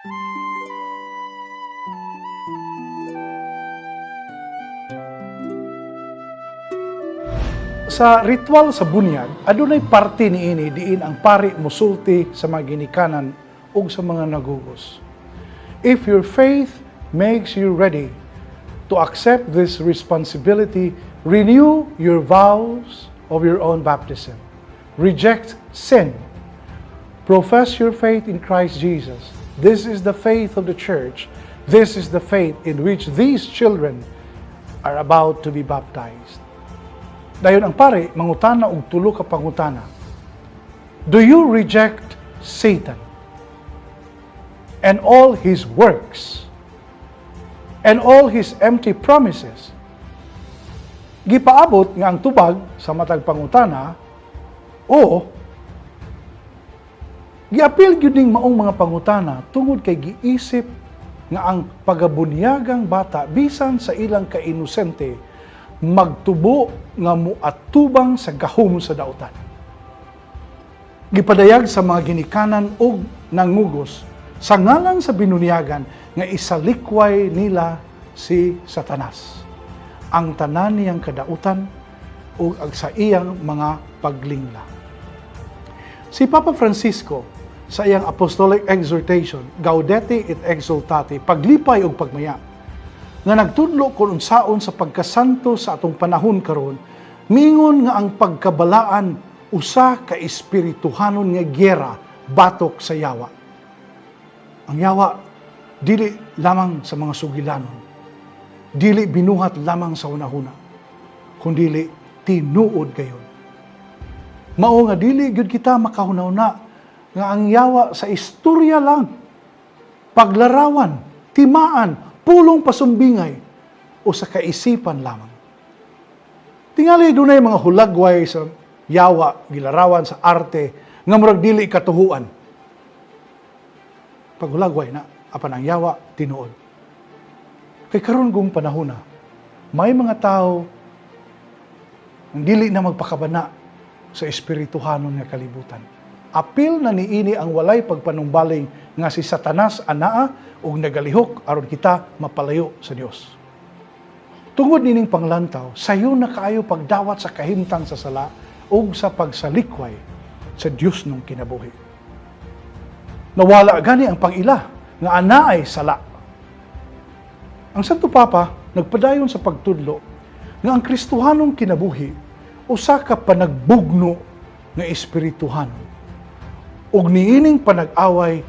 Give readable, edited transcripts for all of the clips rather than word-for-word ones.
Sa ritual sa bunyag, adunay parte niini diin ang pari musulti sa mga ginikanan ug sa mga nagugos. If your faith makes you ready to accept this responsibility, renew your vows of your own baptism. Reject sin. Profess your faith in Christ Jesus. This is the faith of the church. This is the faith in which these children are about to be baptized. Dayon ang pare, mangutana og tulo ka pangutana. Do you reject Satan and all his works and all his empty promises? Gipaabot nga ang tubag sa matag pangutana o giapil gyud ning maong mga pangutana tungod kay giisip nga ang pagabunyagang bata bisan sa ilang kainosente magtubo nga muatubang sa gahom sa dautan. Gipadayag sa mga ginikanan ug nangugos sa ngalan sa binunyagan nga isalikway nila si Satanas, ang tanan niyang kadautan ug ang sa iyang mga paglingla. Si Papa Francisco sa iyang apostolic exhortation, Gaudete et Exsultate, paglipay ug pagmaya, nga nagtudlo kung unsaon sa pagkasanto sa atong panahon karon, mingon nga ang pagkabalaan usa ka espirituhanon nga giyera batok sa yawa. Ang yawa dili lamang sa mga sugilanon, dili binuhat lamang sa hunahuna, kundi tinuod gayon. Mao nga dili gyud kita makahuna-una nga ang yawa sa istorya lang, paglarawan, timaan, pulong pasumbingay o sa kaisipan lamang. Tingali dunay mga hulagway sa yawa, gilarawan sa arte, nga murag dili katuhuan. Pag hulagway na, apan ang yawa, tinuod. Kay karon gong panahon na, may mga tao ang dili na magpakabana sa espirituhanon nga kalibutan. Apil na niini ang walay pagpanumbaling nga si Satanas anaa ug nagalihok aron kita mapalayo sa Dios. Tungod nining panglantaw, sayo na kaayo pagdawat sa kahimtang sa sala ug sa pagsalikway sa Dios nung kinabuhi. Nawala gani ang pag-ila nga anaay sala. Ang Santo Papa nagpadayon sa pagtudlo nga ang Kristohanong kinabuhi usa ka panagbugno nga espirituhanon. Ug niining panag-away,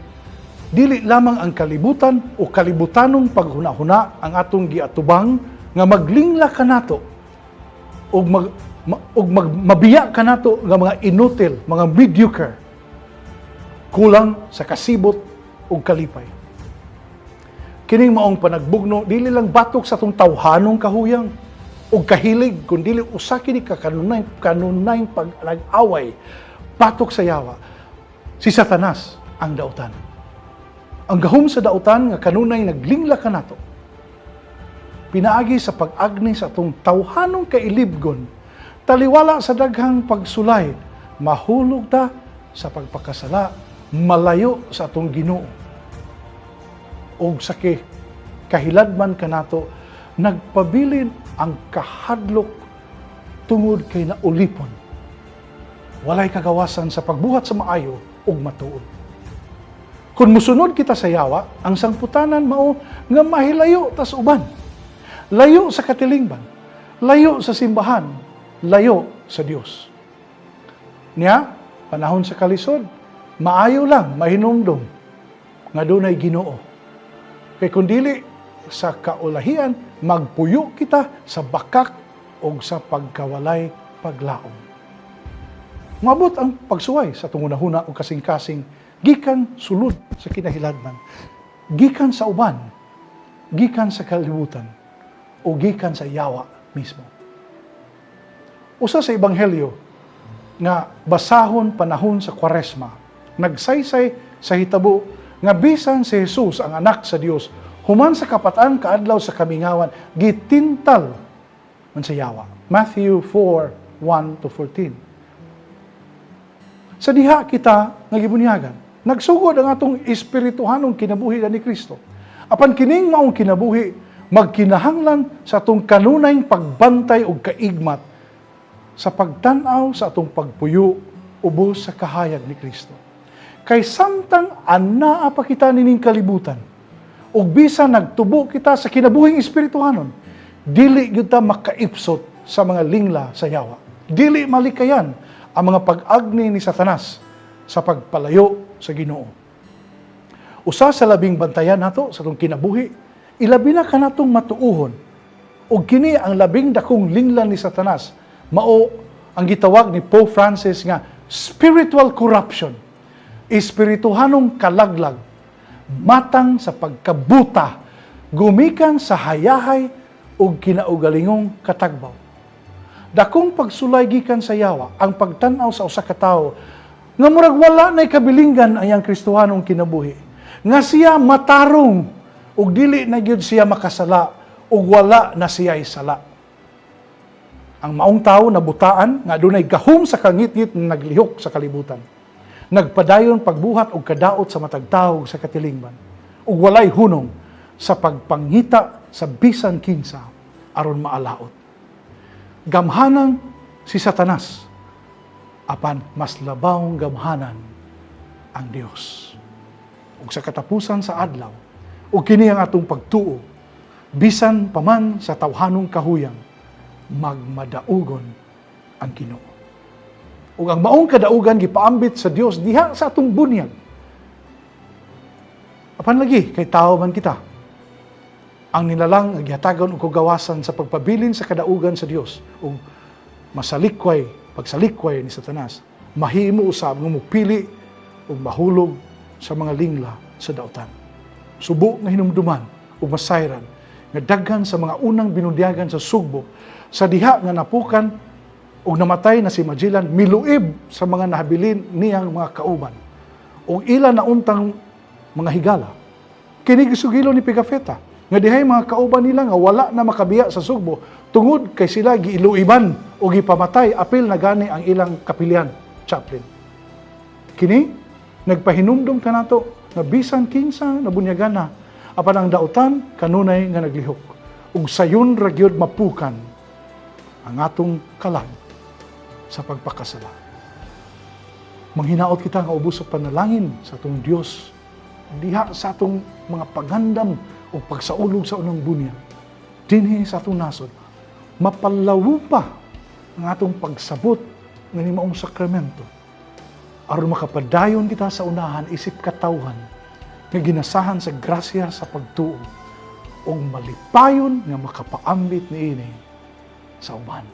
dili lamang ang kalibutan o kalibutanong paghuna-huna ang atong giatubang nga maglingla kanato ug mabiya kanato nga mga inutil, mga mediocre, kulang sa kasibot ug kalipay. Kining maong panagbugno dili lang batok sa atong tawhanong kahuyang ug kahilig kundi usa kini ka kanunay pag-away batok sa yawa. Si Satanas ang dautan. Ang gahom sa dautan nga kanunay naglingla kanato. Pinaagi sa pag-agni sa atong tawhanong kailibgon, taliwala sa daghang pagsulay, mahulog ta sa pagpakasala, malayo sa atong Ginoo. Og sa kahiladman kanato, nagpabilin ang kahadlok tungod kay naulipon. Walay kagawasan sa pagbuhat sa maayo ug matuod. Kung musunod kita sa yawa, ang sangputanan mao nga mahilayo tas uban. Layo sa katilingban, layo sa simbahan, layo sa Dios. Niya, panahon sa kalisod, maayo lang, mahinumdum, nga dunay Ginoo. Kay kung dili sa kaulahian, magpuyo kita sa bakak o sa pagkawalay paglaom. Mabot ang pagsuway sa tungunahuna o kasing-kasing, gikan sulod sa kinahiladman, gikan sa uban, gikan sa kalibutan, o gikan sa yawa mismo. Usa sa Ebanghelyo nga basahon panahon sa Kwaresma, nagsaysay sa hitabo nga bisan si Jesus ang anak sa Dios, human sa kapatan kaadlaw sa kamingawan, gitintal man sa yawa. Matthew 4:1-14. Sa diha kita nagibunyagan, Nagsugod ang atong espirituhanong kinabuhi ni Kristo. Apan kining maong kinabuhi, magkinahanglan sa atong kanunay pagbantay o kaigmat sa pagtanaw sa atong pagpuyo ubos sa kahayag ni Kristo. Kay samtang anaa pa kita nining kalibutan, ug bisan nagtubo kita sa kinabuhing espirituhanon, dili gyud ta makaipsot sa mga lingla sa yawa. Dili malikayan ang mga pag-agni ni Satanas sa pagpalayo sa Ginoo. Usa sa labing bantayan nato sa atong kinabuhi, ilabi na kanatong matuuhon ug kini ang labing dakong linglan ni Satanas, mao ang gitawag ni Pope Francis nga spiritual corruption, espirituhanong kalaglag, matang sa pagkabuta, gumikan sa hayahay ug kinaugalingong katagbaw. Dakong pagsulay gikan sa yawa ang pagtan-aw sa usa ka tawo nga murag wala na'y kabilinggan ang iyang Kristohanong kinabuhi, nga siya matarong ug dili na gyud siya makasala ug wala na siya'y sala. Ang maong tawo nabutaan nga adunay gahom sa kangit-ngit na naglihok sa kalibutan. Nagpadayon pagbuhat og kadaot sa matag tawo sa katilingban ug walay hunong sa pagpangita sa bisan kinsa aron maalaot. Gamhanan si Satanas, apan mas labawng gamhanan ang Dios. Ug sa katapusan sa adlaw, ug kini ang atong pagtuo, bisan paman sa tawhanong kahuyang, magmadaugon ang Ginoo. Ug ang maong kadaugan gipaambit sa Dios diha sa atong bunyag. Apan lagi kay tao man kita, ang nilalang gihatagon og kagawasan sa pagpabilin sa kadaugan sa Dios ug pagsalikway ni Satanas, mahimo usab nga mupili ug mahulog sa mga lingla sa daotan. Subo nga hinumduman ug masayran nga daghan sa mga unang binundiagan sa sugbo sa diha nga napukan ug namatay na si Magellan, miluib sa mga nahabilin niyang mga kauban ug ila na untang mga higala. Kini gisugilo ni Pigafetta nga dihay mga kauban nila nga wala na makabiya sa sugbo tungod kay sila giiluiban o gipamatay apil na gani ang ilang kapilian, chaplain. Kini nagpahinumdum kanato na bisan kinsa nabunyagan na apan ang daotan kanunay nga naglihok ug sayon ra gyud mapukan ang atong kalag sa pagpakasala. Manghinaot kita nga ubos sa panalangin sa atong Dios diha sa atong mga pagandam o pagsaulog sa unang bunyag dinhi sa atong nasod, mapalawo pa ang atong pagsabot ng maong sakramento aron makapadayon kita sa unahan isip katawhan nga ginasahan sa grasya sa pagtuo o malipayon nga makapaambit niini sa uban.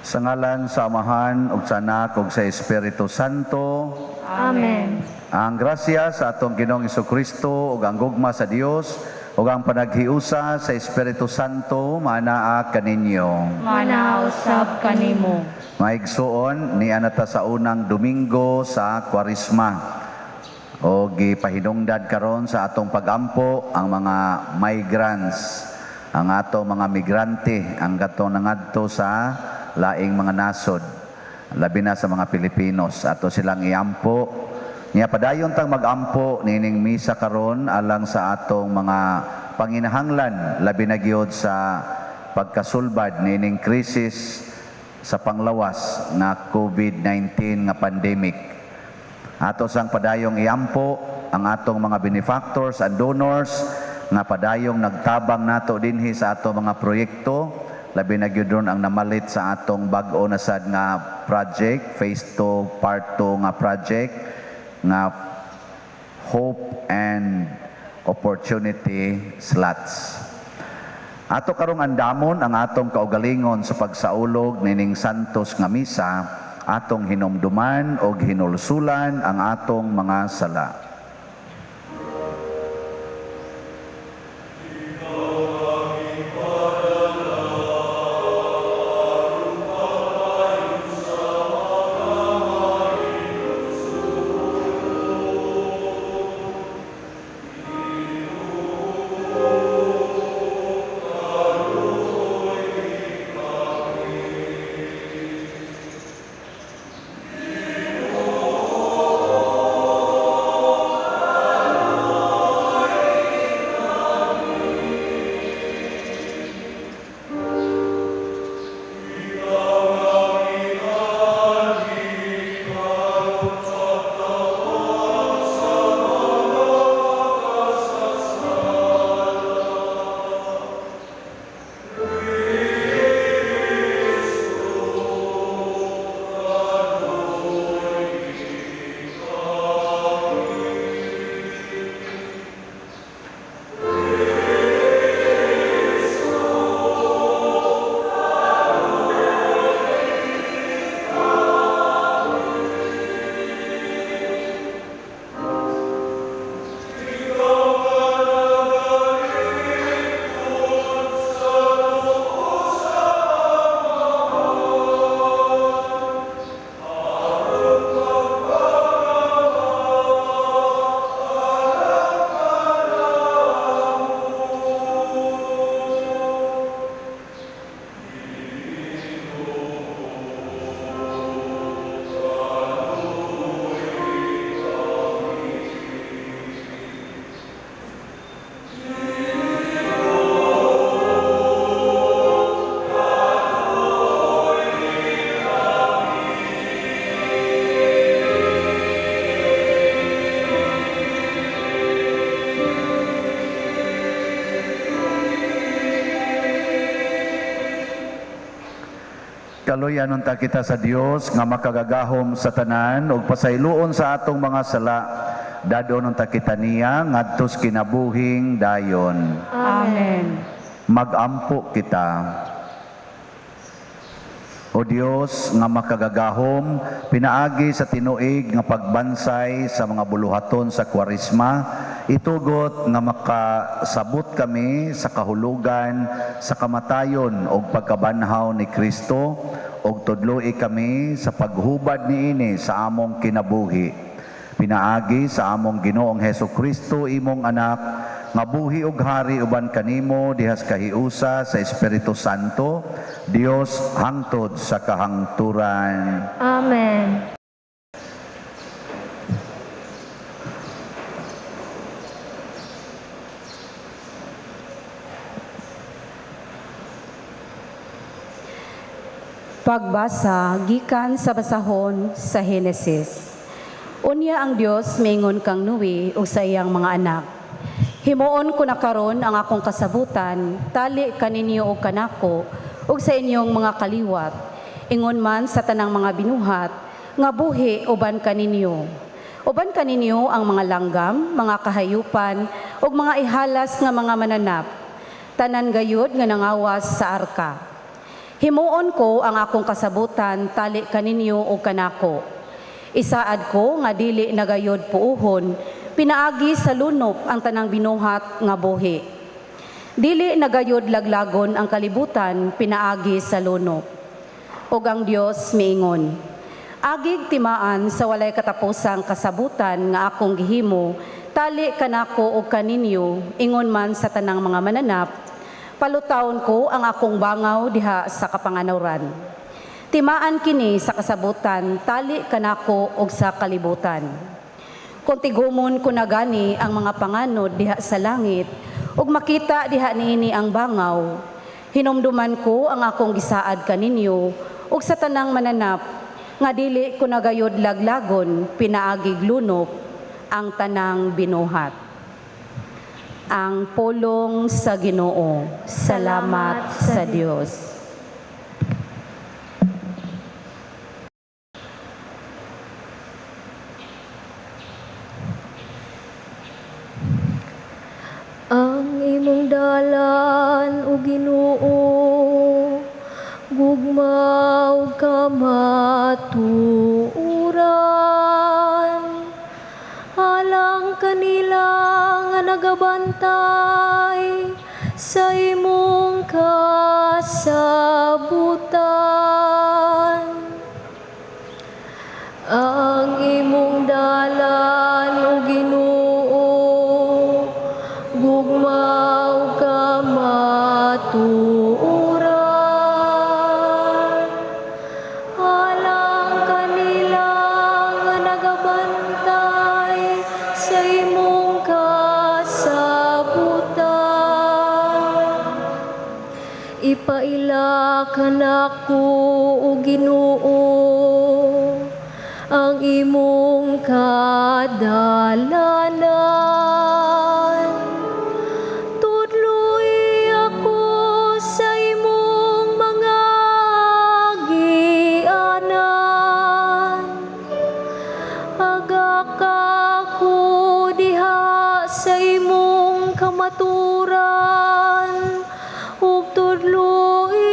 Sa ngalan sa Amahan ug sa Anak ug sa Espiritu Santo. Amen. Ang grasya sa atong Ginoong Hesukristo ug ang gugma sa Dios ug ang panaghiusa sa Espiritu Santo maanaa kaninyo. Manausab kanimo. Maigsuon ni anata sa unang Domingo sa Kwaresma. O gipahinungdan karon sa atong pagampo ang mga migrants, ang atong mga migrante, ang gatong nangadto sa laing mga nasod, labi na sa mga Pilipinos. Ato silang iampo. Niya padayon tang magampo nining misa karon alang sa atong mga panginahanglan, labi na gyud sa pagkasulbad nining krisis sa panglawas nga COVID-19 nga pandemic. Ato sang padayong iampo ang atong mga benefactors and donors nga padayong nagtabang nato dinhi sa atong mga proyekto, labi na gyud ron ang namalit sa atong bag-o na sad nga project, phase 2 part 2 nga project nga Hope and Opportunity Slots. Ato karong andamon ang atong kaugalingon sa pagsaulog nining santos nga misa, atong hinumduman o hinulsulan ang atong mga sala. Kaluyanon ta kita sa Dios nga makagagahom sa tanan ug pasayloon sa atong mga sala. Dadonon ta kita niya ngadtos kinabuhing dayon. Amen. Magampo kita. O Dios nga makagagahom, pinaagi sa tinuig nga pagbansay sa mga buluhaton sa Kwaresma, itugot nga makasabot kami sa kahulugan sa kamatayon o pagkabanhaw ni Kristo, o tudloi kami sa paghubad niini sa among kinabuhi. Pinaagi sa among Ginoong Hesukristo, imong anak, nga buhi ug hari uban kanimo dihas kahiusa sa Espiritu Santo, Dios hangtod sa kahangturan. Amen. Pagbasa gikan sa basahon sa Henesis. Unya ang Dios mingon kang Noe ug sa iyang mga anak. Himuon ko na karon ang akong kasabutan, tali kaninyo o kanako, ug sa inyong mga kaliwat, ingon man sa tanang mga binuhat, nga buhi uban kaninyo. Uban kaninyo ang mga langgam, mga kahayupan, ug mga ihalas nga mga mananap, tanan gayud nga nangawas sa arka. Himuon ko ang akong kasabutan, tali kaninyo o kanako. Isaad ko nga dili nagayod puuhon, pinaagi sa lunop ang tanang binuhat nga buhi. Dili nagayod laglagon ang kalibutan pinaagi sa lunok. Ug ang Dios miingon, agig timaan sa walay katapusang kasabutan nga akong gihimo, tali kanako ug kaninyo, ingon man sa tanang mga mananap, palutawon ko ang akong bangaw diha sa kapanganawran. Timaan kini sa kasabutan, tali kanako ug sa kalibutan. Kung tigumon ko na gani ang mga panganod diha sa langit, ug makita diha niini ang bangaw, hinumduman ko ang akong gisaad kaninyo, ug sa tanang mananap, nga dili ko nagayod laglagon, pinaagig lunok, ang tanang binuhat. Ang pulong sa Ginoo. Salamat sa Dios. Ang imong dalan o Ginoo, gugmaw ka matuuran. Halang kanila nga nagabantay sa imong kasabutan. Ang imong dalan o Ginoo, gugmaw ka matuuran. Halang kanila nga nagabantay sa imong kasabutan. Ipaila ka nako o Ginoo, ang imong kadalanan. Tudloy ako sa imong mga agianan. Agak ako diha sa imong kamaturan, ug tudloy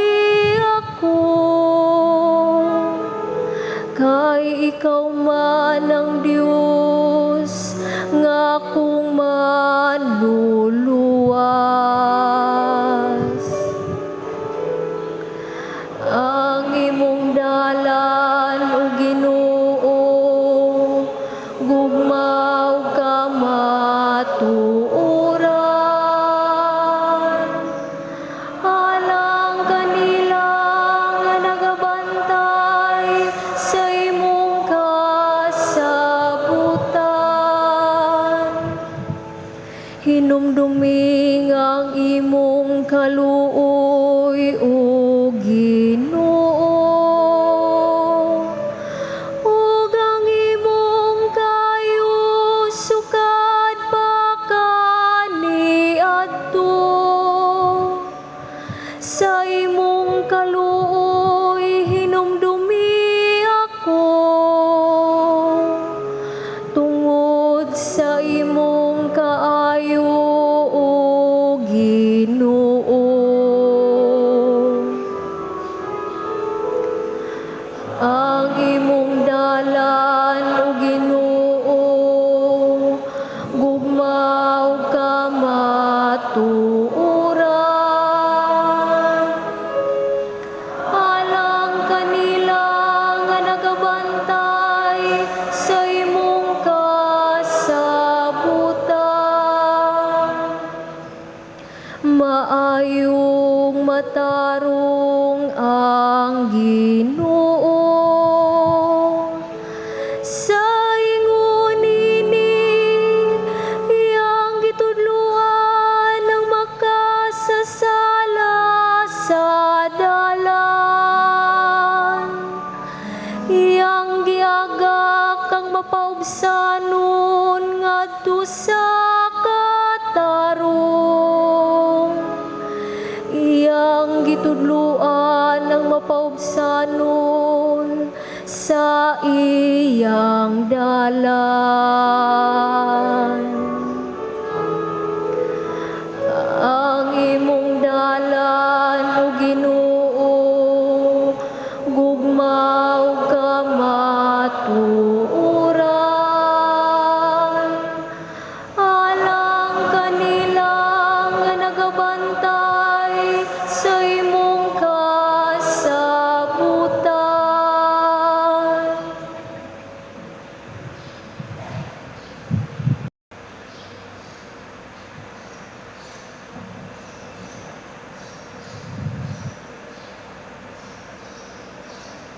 ako. Kay ikaw man ang Dios nga akong manluluwas. Ang imong dalan o Ginoo, gugmaw ka matuuran. Halang kanila nga nagabantay sa imong kasabutan. Hinumduming ang imong kaluoy o Ginoo, ug ang imong kayo sukad pa kaniadto. Sa imong kaluoy hinumdumi ako, tungod sa imong kaayo o Ginoo. Ang imong dalan o Ginoo, gugmaw ka matuuran. Halang kanila nga nagabantay sa imong kasabutan. Maayong matarong ang Ginoo sa ingon ini, iyang gitudluan ng makasasala sa dalan. Iyang giagak ang mapaubsanon ngadto sa katarong. Iyang gitudluan ng mapaubsanon sa iyang dalan. Ang imong dalan o Ginoo, gugmaw ka matuuran. Alang kanila nga nagabantay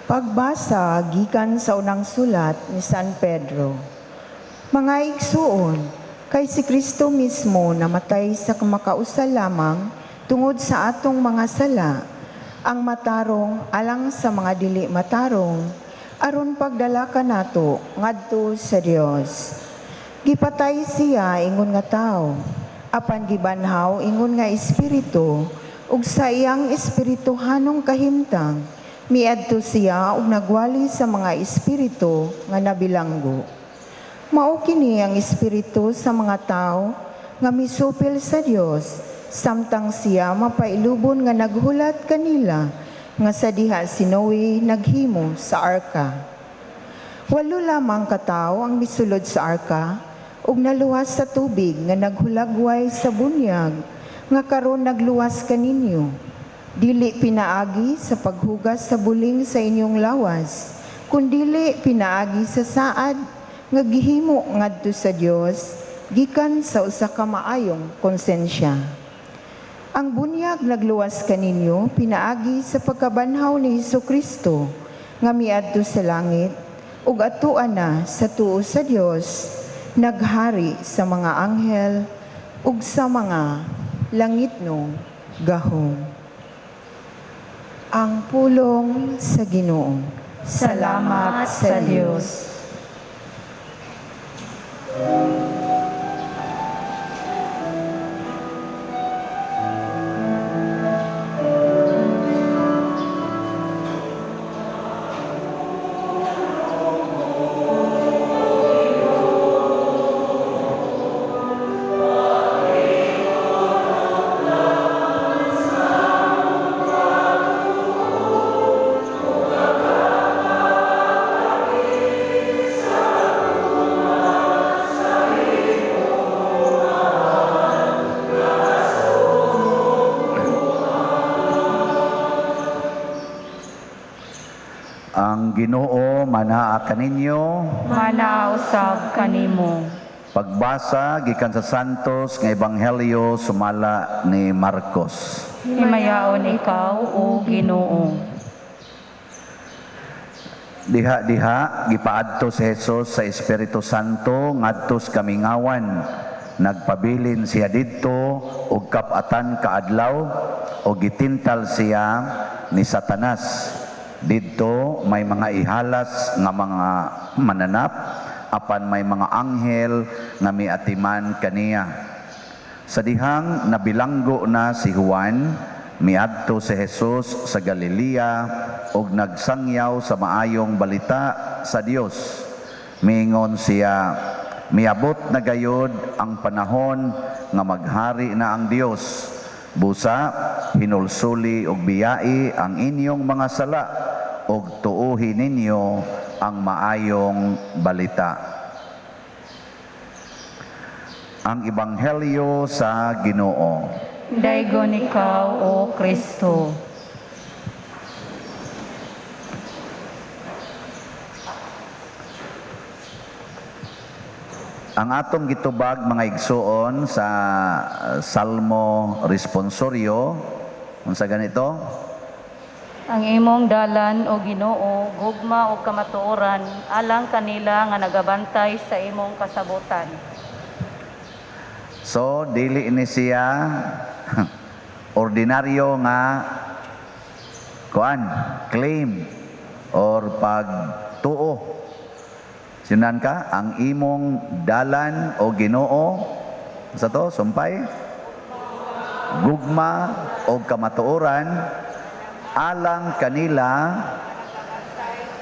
Pagbasa gikan sa unang sulat ni San Pedro. Mga igsuon, kay si Kristo mismo namatay sa kamakausa lamang tungod sa atong mga sala, ang matarong alang sa mga dili matarong, aron pagdala kanato ngadto sa Dios. Gipatay siya ingon nga tao, apan gibanhaw ingon nga espiritu, ug sa iyang espirituhanong kahimtang, miadto siya ug nagwali sa mga espiritu nga nabilanggo. Mao kini ang espiritu sa mga tao nga misupil sa Dios, samtang siya mapailubon nga naghulat kanila nga sa diha si Noe naghimo sa arka. 8 lamang katao ang misulod sa arka ug naluwas sa tubig nga naghulagway sa bunyag nga karon nagluwas kaninyo. Dili pinaagi sa paghugas sa buling sa inyong lawas, kundili pinaagi sa saad nga gihimo ngadto sa Dios gikan sa usa ka maayong konsensya. Ang bunyag nagluwas kaninyo pinaagi sa pagkabanhaw ni Hesukristo nga miadto sa langit ug atuan na sa tuo sa Dios, naghari sa mga anghel ug sa mga langitnong gahong. Ang pulong sa Ginoo. Salamat sa Diyos. Ang Ginoo manaa kaninyo. Manausab kanimo. Pagbasa gikan sa Santos nga Ebanghelyo sumala ni Marcos. Himayaon ikaw, O Ginoo. Diha gipaadto si Jesus sa Espiritu Santo ngadto sa kamingawan. Nagpabilin siya didto og kap-atan kaadlaw o gitintal siya ni Satanas. Didto may mga ihalas nga mga mananap apan may mga anghel nga miatiman kaniya. Sa dihang nabilanggo na si Juan, miadto si Jesus sa Galilea ug nagsangyaw sa maayong balita sa Dios. Miingon siya, miabot na gayod ang panahon nga maghari na ang Dios. Busa, hinulsuli og biyai ang inyong mga sala og tuuhi ninyo ang maayong balita. Ang Ebanghelyo sa Ginoo. Daygon ikaw, O Kristo. Ang atong gitubag mga igsuon sa Salmo Responsorio, unsa ganito? Ang imong dalan, O Ginoo, gugma o kamatuoran, alang kanila nga nagabantay sa imong kasabutan. So, dili ini siya ordinaryo nga claim or pagtuo. Sinan ka, ang imong dalan o Ginoo, sa to, sumpay, gugma o kamatuoran, alang kanila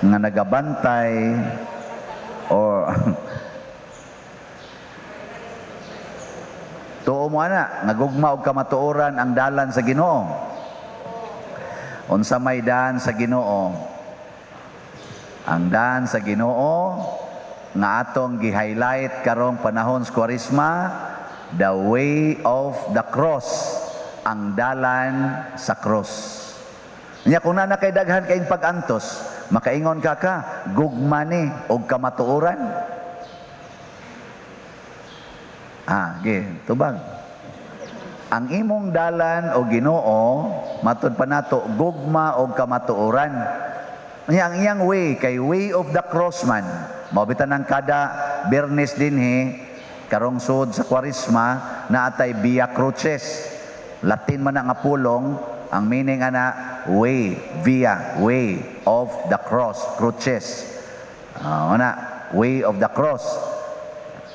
nga nagabantay or tuo mo ana, nagugma og kamatuoran ang dalan sa Ginoo. Unsa may daan sa Ginoo? Ang daan sa Ginoo nga atong gi-highlight karong panahon sa Kwaresma, the way of the cross, ang dalan sa cross. Nya kung na kay daghan kayong pag-antos, makaingon ka gugma ni og kamatuoran. Tubag. Ang imong dalan o Ginoo, matud pa nato, gugma o kamatuoran. Ang iyang way, kay way of the cross man. Mabitan ng kada Bernes din karong sud sa Kwarisma, na atay Via Crucis. Latin man ang apulong, ang meaning ana, way, via, way of the cross, crucis. Way of the cross.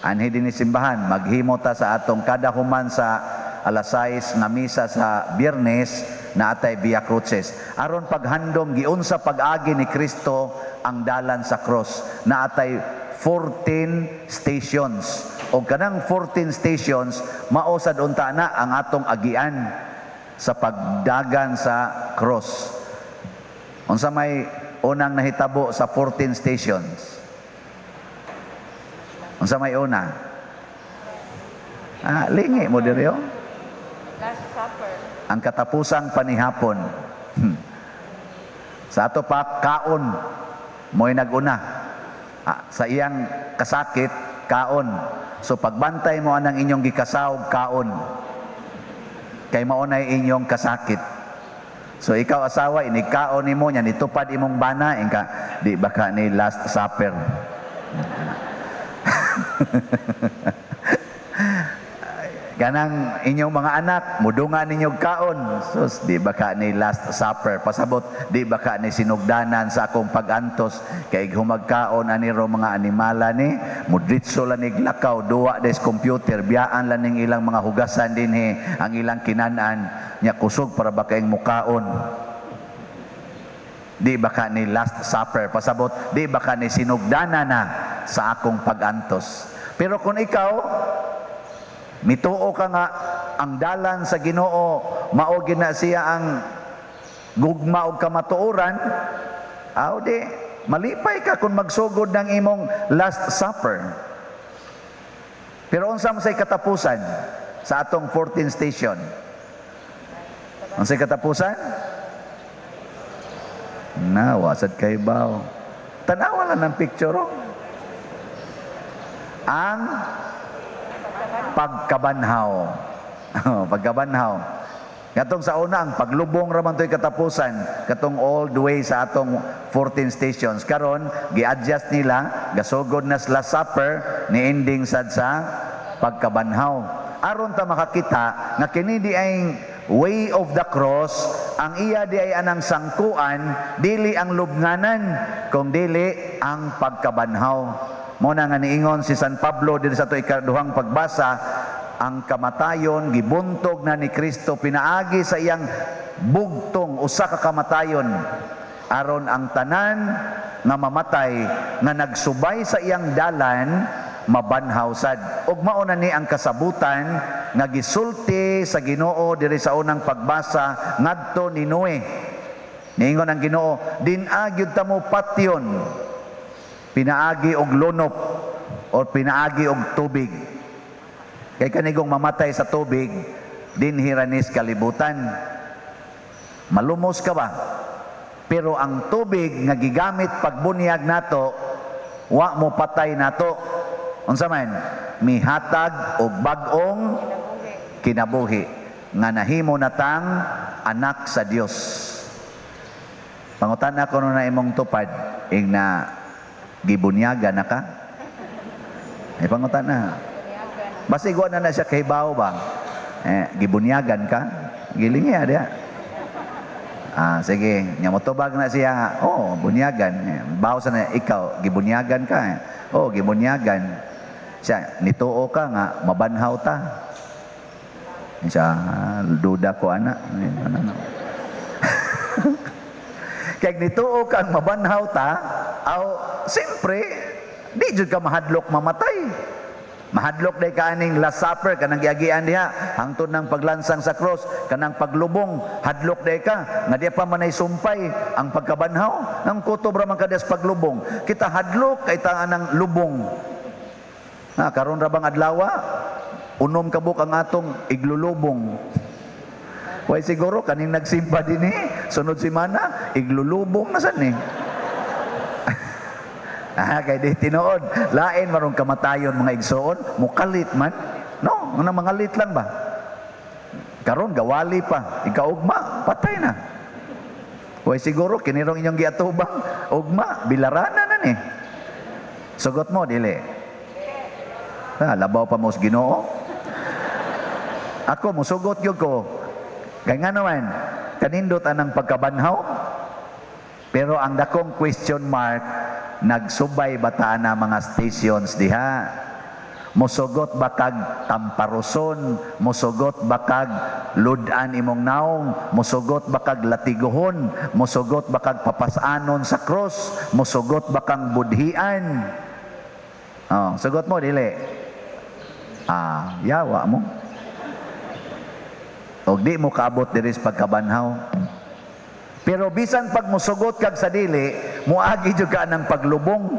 Anhi din ni simbahan, maghimo ta sa atong kada human sa alas 6 nga misa sa Biyernes, na atay Via Crucis. Aron paghandom giunsa pag-agi ni Kristo ang dalan sa cross, na atay 14 stations. O kanang 14 stations, maosad unta na ang atong agian sa pagdagan sa cross. Unsa may unang nahitabo sa 14 stations? Unsa may una? Lingi mo diri. Last Supper. Ang katapusang panihapon. Sa ato pa, kaon. Mo'y nag-una. Sa iyang kasakit, kaon. So pagbantay mo anang inyong gikasawog, kaon. Kay maunay inyong kasakit. So ikaw asawa, inikaon ni mo, yan itupad imong bana, di baka ni Last Supper. Ganang inyong mga anak, mudungan ninyong kaon. Sus, di baka ni Last Supper. Pasabot, di baka ni sinugdanan sa akong pagantos. Kay humagkaon aniro mga animala ni, mudritso lanig lakaw, duwa des computer, biyaan laning ilang mga hugasan din ang ilang kinanan, nya kusog para baka yung mukaon. Di baka ni Last Supper. Pasabot, di baka ni sinugdanan na sa akong pagantos. Pero kung ikaw, mituo ka nga ang dalan sa Ginoo, mao gina siya ang gugma og kamatuoran, di malipay ka kung magsugod ng imong Last Supper. Pero unsa man say katapusan sa atong 14 station? Unsay katapusan? Wasad kay baw. Tanawa lang ng picture. Ang pagkabanhaw. Pagkabanhaw. Katong sa una, ang paglubong raman to'y katapusan. Katong all the way sa atong 14 stations. Karon gi-adjust nila, gasugod na sa Last Supper, ni ending sad sa pagkabanhaw. Aron ta makakita, nga kini di ay way of the cross, ang iya di ay anang sangkuan, dili ang lubnganan, kung dili ang pagkabanhaw. Muna nga niingon si San Pablo din sa ito ikaduhang pagbasa, ang kamatayon gibuntog na ni Kristo, pinaagi sa iyang bugtong usa ka kamatayon, aron ang tanan nga mamatay nga nagsubay sa iyang dalan mabanhaw sad. Ug mao na ni ang kasabutan nga gisulti sa Ginoo diri sa unang pagbasa ngadto ni Noe. Niingon ang Ginoo, din-agyud ta mo patyon, pinaagi og lunop o pinaagi og tubig. Kay kanigong mamatay sa tubig, dinhiranis kalibutan. Malumos ka ba? Pero ang tubig nga gigamit pagbunyag nato, wa mo patay nato. Unsa man? Mihatag og bag-ong kinabuhi nga nahimo natang anak sa Dios. Pangutan ako na imong tupad, na gibunyagan na ka? Pangutan na. Basigwa na siya kay bao ba? Gibunyagan ka? Gilingi dia. Sige, nya motobag na siya. Bunyagan. Bao sa na ikaw, gibunyagan ka. Gibunyagan. Siya, nituo ka nga mabanhaw ta. Siya, duda ko anak. Kaya nituo kang mabanhaw ta, siyempre, di jud ka mahadlok mamatay. Mahadlok day ka aning Last Supper, kanang giagian diha, hangtod ng paglansang sa cross, kanang paglubong, hadlok day ka, nga diya pa manay sumpay, ang pagkabanhaw, ang kutob raman ka diya sa paglubong. Kita hadlok, kay ta anang lubong. Karon rabang adlawa, unom kabuk ang atong iglulubong. Way siguro kaning nagsimpa din sunod semana iglulubong na sad ni. Kay di tinuod, lain marong kamatayon mga igsoon, mukalit man. No, nga mangalit lang ba? Karon gawali pa, ikaugma, patay na. Uy, siguro, kinirong inyong giatubang. Ugma, bilarana na ni. Sugot mo, dili. Labaw pa mo sa Ginoo. Ako, musugot yun ko. Kaya nga naman, kanindot anang pagkabanhaw. Pero ang dakong question mark, nagsubay bata na mga stations diha. Musugot bakag tamparuson, musugot bakag ludan imong naong, musugot bakag latiguhon, musugot bakag papasanon sa cross, musugot bakang budhian. Oh, sugot mo dili. Yawa mo. Og di mo kaabot diri sa pagkabanhaw. Pero bisan pag musugot kag sa dili, muagi jud ka ng paglubong.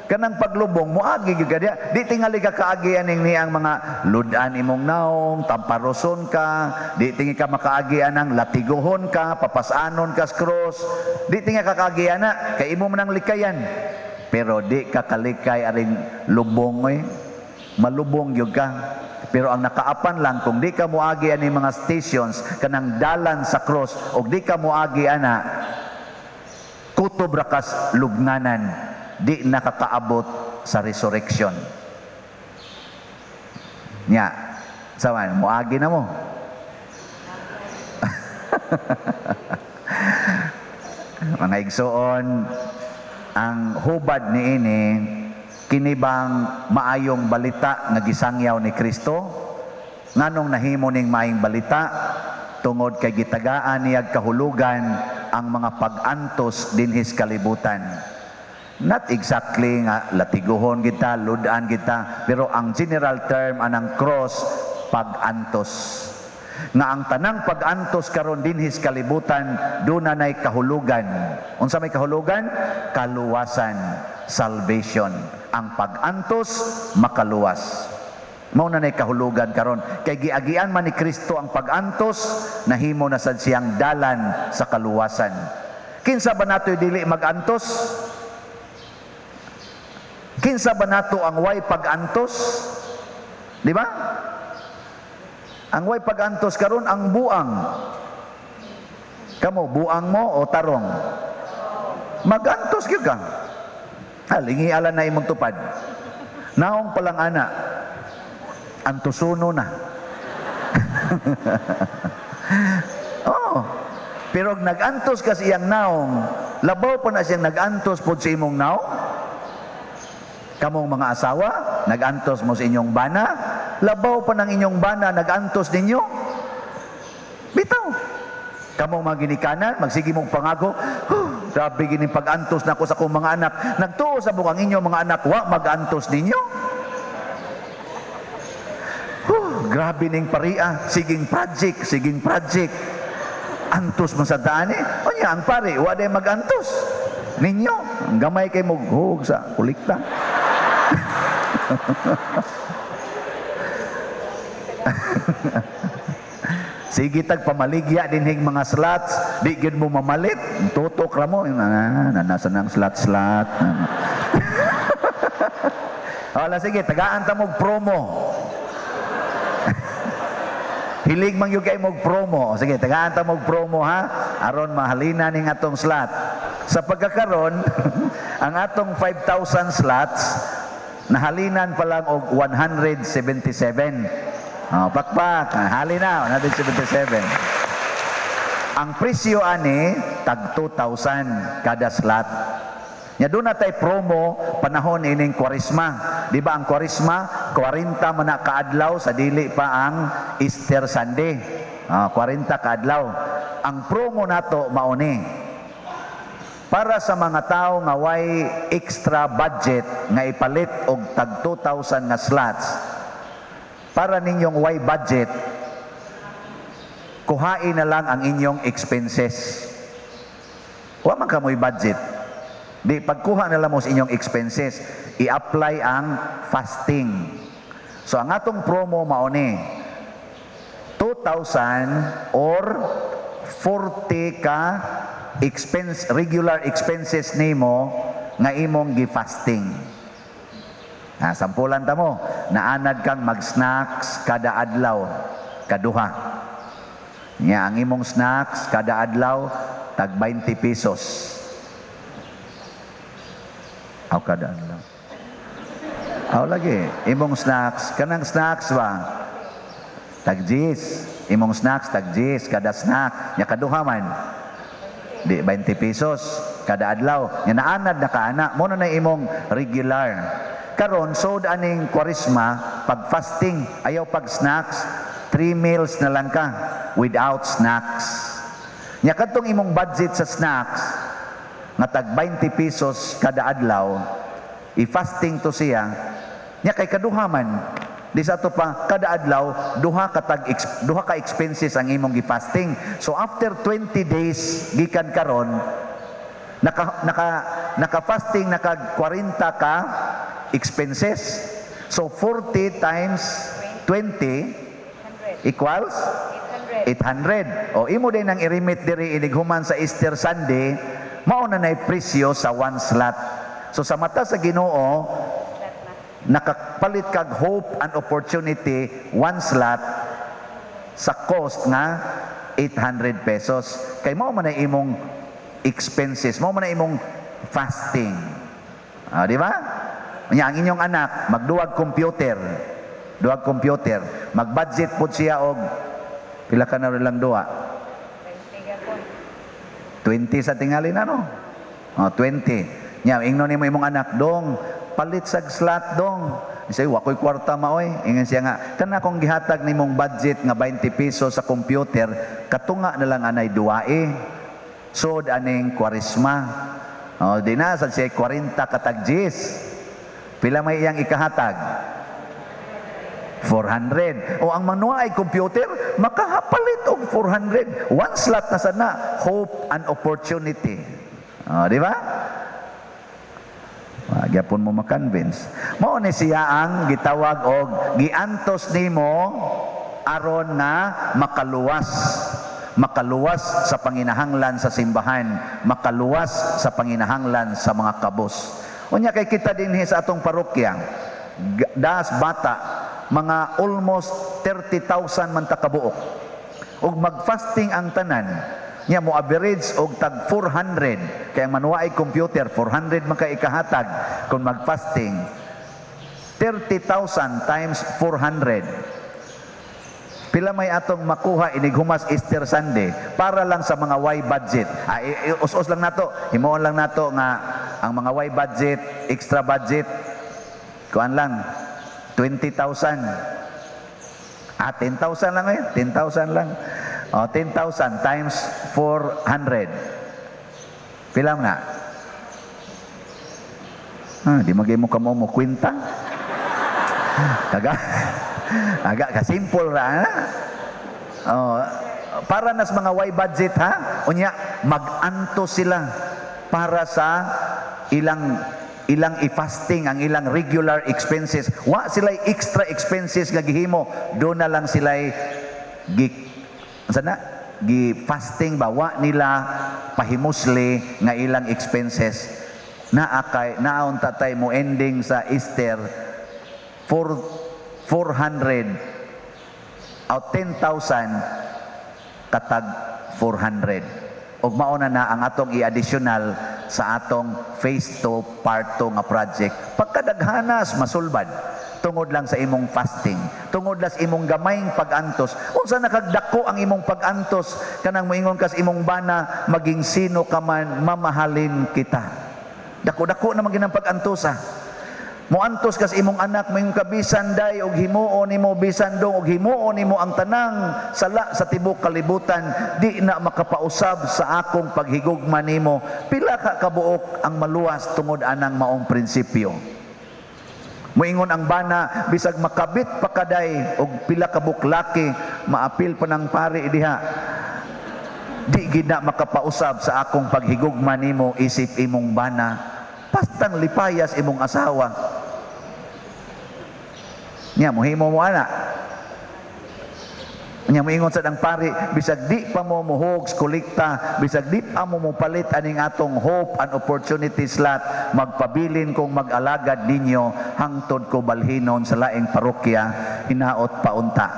Kanang paglubong muagi jud ka dia. Di tingali ka kaagi aning niyang mga ludan imong naong, tamparoson ka, di tingi ka makaagi anang latiguhon ka, papasanon ka sa cross. Di tingi ka kaagi ana kay imo man ang likayan. Pero di ka kalikay aring lubong oy. Malubong jud ka. Pero ang nakaapan lang kung di ka muagi ani mga stations kanang dalan sa cross o di ka muagi ana kutob rakas lubnganan, di nakakaabot sa resurrection. Nya, saman muagi na mo. Mga igsoon, ang hubad niini kinibang maayong balita nga gisangyaw ni Kristo, nganong nahimo ning maayong balita tungod kay gitagaan niyag kahulugan ang mga pag-antos dinhis kalibutan. Not exactly nga latiguhon kita, ludan kita, pero ang general term anang cross, pag-antos. Nga ang tanang pag-antos karon dinhis kalibutan dunay kahulugan. Unsa may kahulugan? Kaluwasan, salvation. Ang pag-antos makaluwas. Mao na nay kahulugan karon kay giagian man ni Kristo ang pag-antos, nahimo na sad siyang dalan sa kaluwasan. Kinsa ba nato dili mag-antos? Kinsa ba nato ang way pag-antos? Di ba? Ang way pag-antos karon ang buang. Kamo buang mo o tarong? Mag-antos gyud ka. Lingi ala na imong tupad. Naong palang ana, antusuno na. Oh, pero nag-antos ka siyang naong, labaw pa na siyang nag-antos po sa imong naong. Kamong mga asawa, nag-antos mo sa inyong bana, labaw pa ng inyong bana, nag-antos ninyo. Bitaw. Kamong mga ginikanan, magsige mong pangako, grabe gining pag-antos na ako sa akong mga anak. Nagtuo sa bukang inyo mga anak, wa mag-antos ninyo. Grabe ning paria, siging project. Antos man sa daan eh. O niya, ang pare, wa day mag-antos. Ninyo, ang gamay kay mughug sa kulikta. Sige tag pamaligya dinhig mga slots, di gyud mo mamalit, tutok ra mo, nasa nang slot. Wala sige, tagaan ta mog promo. Hilig man gyud kay mog promo. Sige, tagaan ta mog promo ha, aron mahalina ning atong slot. Sa pagkakaron, ang atong 5,000 slots nahalinan pa lang og 177. Pakpak, hali na, 177. Ang presyo ani, tag 2,000 kada slot. Nya doon na tayo promo, panahon ining Kwaresma. Di ba ang Kwaresma, 40 man na kaadlaw, sa dili pa ang Easter Sunday. 40 kaadlaw. Ang promo nato mauni. Para sa mga tao nga way extra budget, nga ipalit og tag 2,000 nga slots, para ninyong way budget, kuhain na lang ang inyong expenses. Wa man kamoy budget. Di pagkuha na lang mo sa inyong expenses, i-apply ang fasting. So ang atong promo mauni, 2,000 or 40 ka regular expenses nimo nga imong gi-fasting. Sampulan ta mo, naanad kang mag-snacks kada adlaw, kaduha. Nya ang imong snacks kada adlaw tag 20 pesos. Aw kada adlaw. Aw lagi, imong snacks, kanang snacks ba? Tag 10. Imong snacks tag 10 kada snack, nya kaduha man. Di 20 pesos kada adlaw. Nya naanad na kaana, mo na imong regular. Karon sod aning Kwaresma, pag fasting, ayaw pag snacks, 3 meals na lang ka without snacks. Nya kadtong imong budget sa snacks nga tag 20 pesos kada adlaw, i-fasting to siya, nya kay kaduha man. Di sa to pa kada adlaw duha ka expenses ang imong gi-fasting. So after 20 days gikan karon naka-fasting naka 40 ka expenses. So 40 times 20 equals 800. O imo din ang i-remit diri inighuman sa Easter Sunday, mao na nay presyo sa one slot. So sa mata sa Ginoo, nakapalit kag hope and opportunity one slot sa cost nga 800 pesos. Kay mao man ay imong expenses, mao man ay imong fasting. Di ba? Nya ang inyong anak magduwag computer. Duwag computer. Mag-budget pud siya og pila ka na lang duwa? 20 sa tingali na no? 20. Nya ingnon nimo imong anak dong palit sa slot dong. Isay wa koy kwarta maoy. Ingon siya nga kana kong gihatag nimong budget nga 20 pesos sa computer, katunga na lang anay duwae. Sod aning Kwaresma. Di na sad siya 40 katag 10. Pila may iyang ikahatag? 400. O ang manuwa ay computer, makahapalit og 400. One slot na sana, hope and opportunity. Di ba? Gyapon mo makonvince. Mao ni siya ang gitawag og giantos nimo aron nga makaluwas. Makaluwas sa panginahanglan sa simbahan, makaluwas sa panginahanglan sa mga kabos. Unya kay kita dinhi sa atong parokya, das bata mga almost 30,000 man ta kabuok. Ug mag-fasting ang tanan, nya mo average og tag 400 kay manuwa ay computer 400 man ka ikahatag kung mag-fasting. 30,000 times 400. Pila may atong makuha inighumas Easter Sunday para lang sa mga Y budget. Us-us lang nato, himuon lang nato nga ang mga Y budget, extra budget kuan lang 20,000. 10,000 lang 10,000 lang. 10,000 times 400. Pila nga? Di magay mo kamo mo kwenta. Aga ka simple ra. Para nas mga Y budget ha. Unya mag-anto sila para sa ilang i-fasting ang ilang regular expenses. Wa sila extra expenses nga gihimo, do na lang sila gi-fasting ba, wa nila pahimusli nga ilang expenses. Naon tatay mo ending sa Easter 400 out 10,000 katag 400. Og mauna na ang atong i-additional sa atong phase 2 part 2 nga project. Pagkadaghanas masulbad tungod lang sa imong fasting, tungod lang sa imong gamayng pag-antos. Unsa nakagdako ang imong pag-antos kanang moingon kas imong bana maging sino ka man mamahalin kita. Dako-dako na maging ang pag-antosa. Moantos kas imong anak moingon ka bisan day og himuon nimo bisan dong og himuon nimo ang tanang sala sa tibok kalibutan, di na makapausab sa akong paghigugma nimo. Pila ka kabuok ang maluwas tungod anang maong prinsipyo. Moingon ang bana bisag makabit pa kaday og pila ka buklaki maapil pa ng pari diha, di gid na makapausab sa akong paghigugma nimo isip imong bana. Pastang lipayas imong asawa. Nya mohimo mo ana. Nya moingon sa dang pari bisag di pa mo muhog kolekta, bisag di pa mo mupalit aning atong hope and opportunity slot, magpabilin kong mag-alagad ninyo hangtod ko balhinon sa laing parokya hinaot paunta.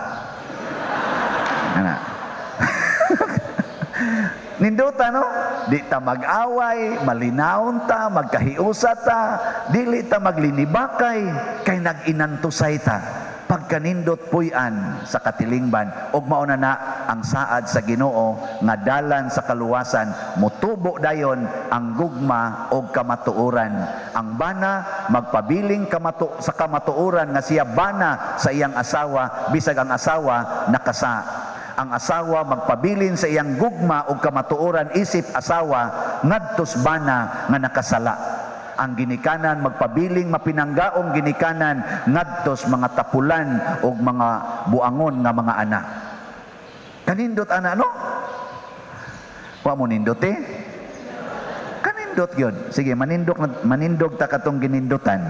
Ana. Ninduta, no? Di ta mag-away, malinaon ta, magkahiusa ta, dili ta maglinibakay, kay nag-inantusay ta. Pagkanindot puy-an sa katilingban, og mauna na ang saad sa Ginoo nga dalan sa kaluwasan, mutubo dayon ang gugma og kamatuoran. Ang bana magpabiling sa kamatuoran nga siya bana sa iyang asawa, bisag ang asawa nakasa. Ang asawa magpabilin sa iyang gugma o kamatuoran isip asawa ngadtos bana nga nakasala. Ang ginikanan magpabiling mapinanggaong ginikanan ngadtos mga tapulan o mga buangon nga mga anak. Kanindot ana no? Wa mo nindot eh? Kanindot yun. Sige, manindog ta katong ginindutan.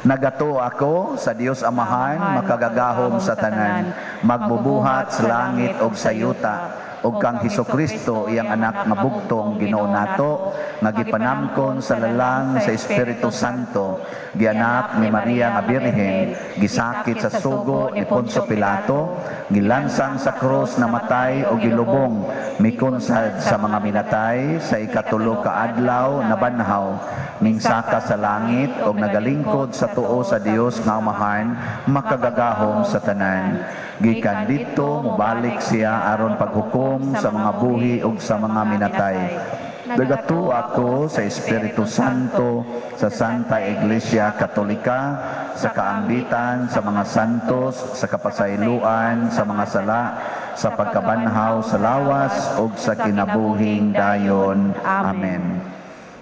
Nagato ako sa Dios Amahan, makagagahom sa tanan, magbubuhat sa langit og sa yuta, og kang Hesukristo iyang anak nga bugtong Ginoo nato, nga gipanamkon sa lalang sa Espiritu Santo, gianak ni Maria nga Birhen, gisakit sa sugo ni Poncio Pilato, gilansang sa krus na matay o gilubong, mikunsad sa mga minatay, sa ikatulo ka adlaw na banhaw, mingsaka sa langit og nagalingkod sa tuo sa Dios nga Amahan, makagagahom sa tanan. Gikan dito mobalik siya aron paghukom sa mga buhi ug sa mga minatay. Nagato ako sa Espiritu Santo, sa Santa Iglesia Katolika, sa kaambitan sa mga santos, sa kapasayloan sa mga sala, sa pagkabanhaw sa lawas ug sa kinabuhing dayon. Amen.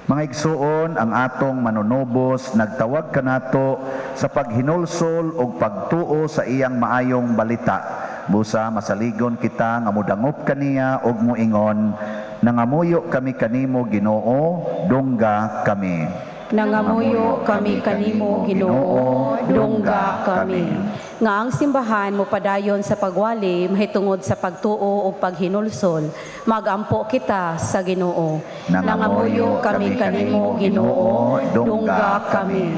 Mga igsuon, ang atong manunubos nagtawag kanato sa paghinulsol ug pagtuo sa iyang maayong balita. Busa masaligon kita nga mudangop kaniya ug muingon, nangamuyo kami kanimo Ginoo, dungga kami. Nangamuyo kami kanimo Ginoo, dungga kami. Nga ang simbahan mo padayon sa pagwali mahitungod sa pagtuo o paghinulsol, magampo kita sa Ginoo. Nangamuyo kami kanimo Ginoo, dungga kami.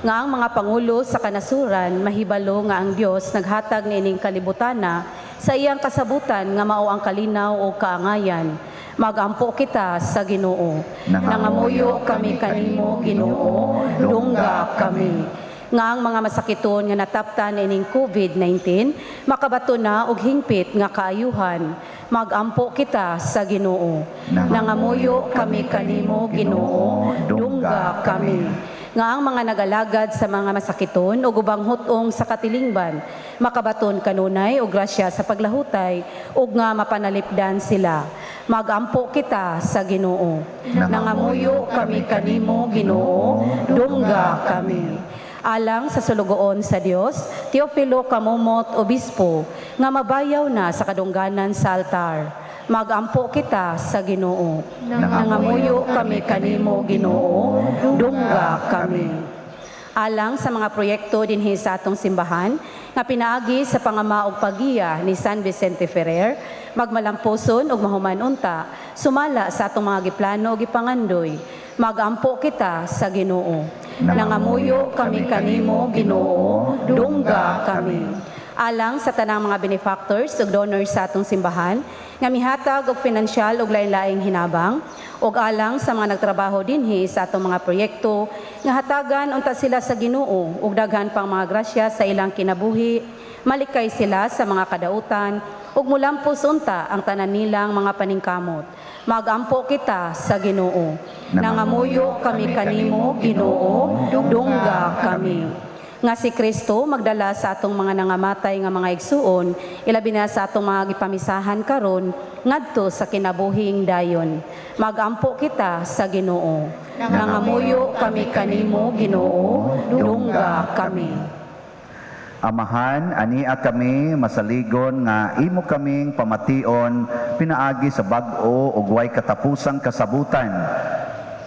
Nga ang mga pangulo sa kanasuran mahibalo nga ang Dios naghatag niining kalibutana sa iyang kasabutan nga mao ang kalinaw o kaangayan. Magampo kita sa Ginoo. Nangamuyo kami kanimo Ginoo, dungga kami. Nga ang mga masakiton nga nataptan ining COVID-19 makabato na og hingpit nga kaayuhan. Magampo kita sa Ginoo. Nangamuyo kami kanimo Ginoo, dungga kami. Nga ang mga nagalagad sa mga masakiton o ubang hutong sa katilingban, makabaton kanunay o grasya sa paglahutay ug nga mapanalipdan sila. Magampo kita sa Ginoo. Nangamuyo kami kanimo Ginoo, dungga kami. Alang sa sulugoon sa Dios, Teofilo Kamumot Obispo, nga mabayaw na sa kadungganan sa altar. Magampo kita sa Ginoo. Nangamuyo kami kanimo Ginoo, dungga kami. Alang sa mga proyekto dinhi sa atong simbahan, nga pinaagi sa pangama ug pagiya ni San Vicente Ferrer, magmalampuson ug mahuman-unta, sumala sa atong mga giplano ug gipangandoy. Magampo kita sa Ginoo. Nangamuyo kami kanimo Ginoo, dungga kami. Alang sa tanang mga benefactors ug donors sa atong simbahan, nga mihatag og pinansyal ug lain-laing hinabang, ug alang sa mga nagtrabaho dinhi sa atong mga proyekto, nga hatagan unta sila sa Ginoo ug daghan pang mga grasya sa ilang kinabuhi, malikay sila sa mga kadautan, ug mulampos unta ang tanan nilang mga paningkamot. Magampo kita sa Ginoo. Nangamuyo kami kanimo Ginoo, dungga kami. Nga si Kristo magdala sa atong mga nangamatay nga mga igsuon, ilabi na sa atong mga gipamisahan karon ngadto sa kinabuhing dayon. Magampo kita sa Ginoo. Nangamuyo kami kanimo Ginoo, dungga kami. Amahan, ania kami masaligon nga imo kaming pamation pinaagi sa bag-o ug way katapusang kasabutan.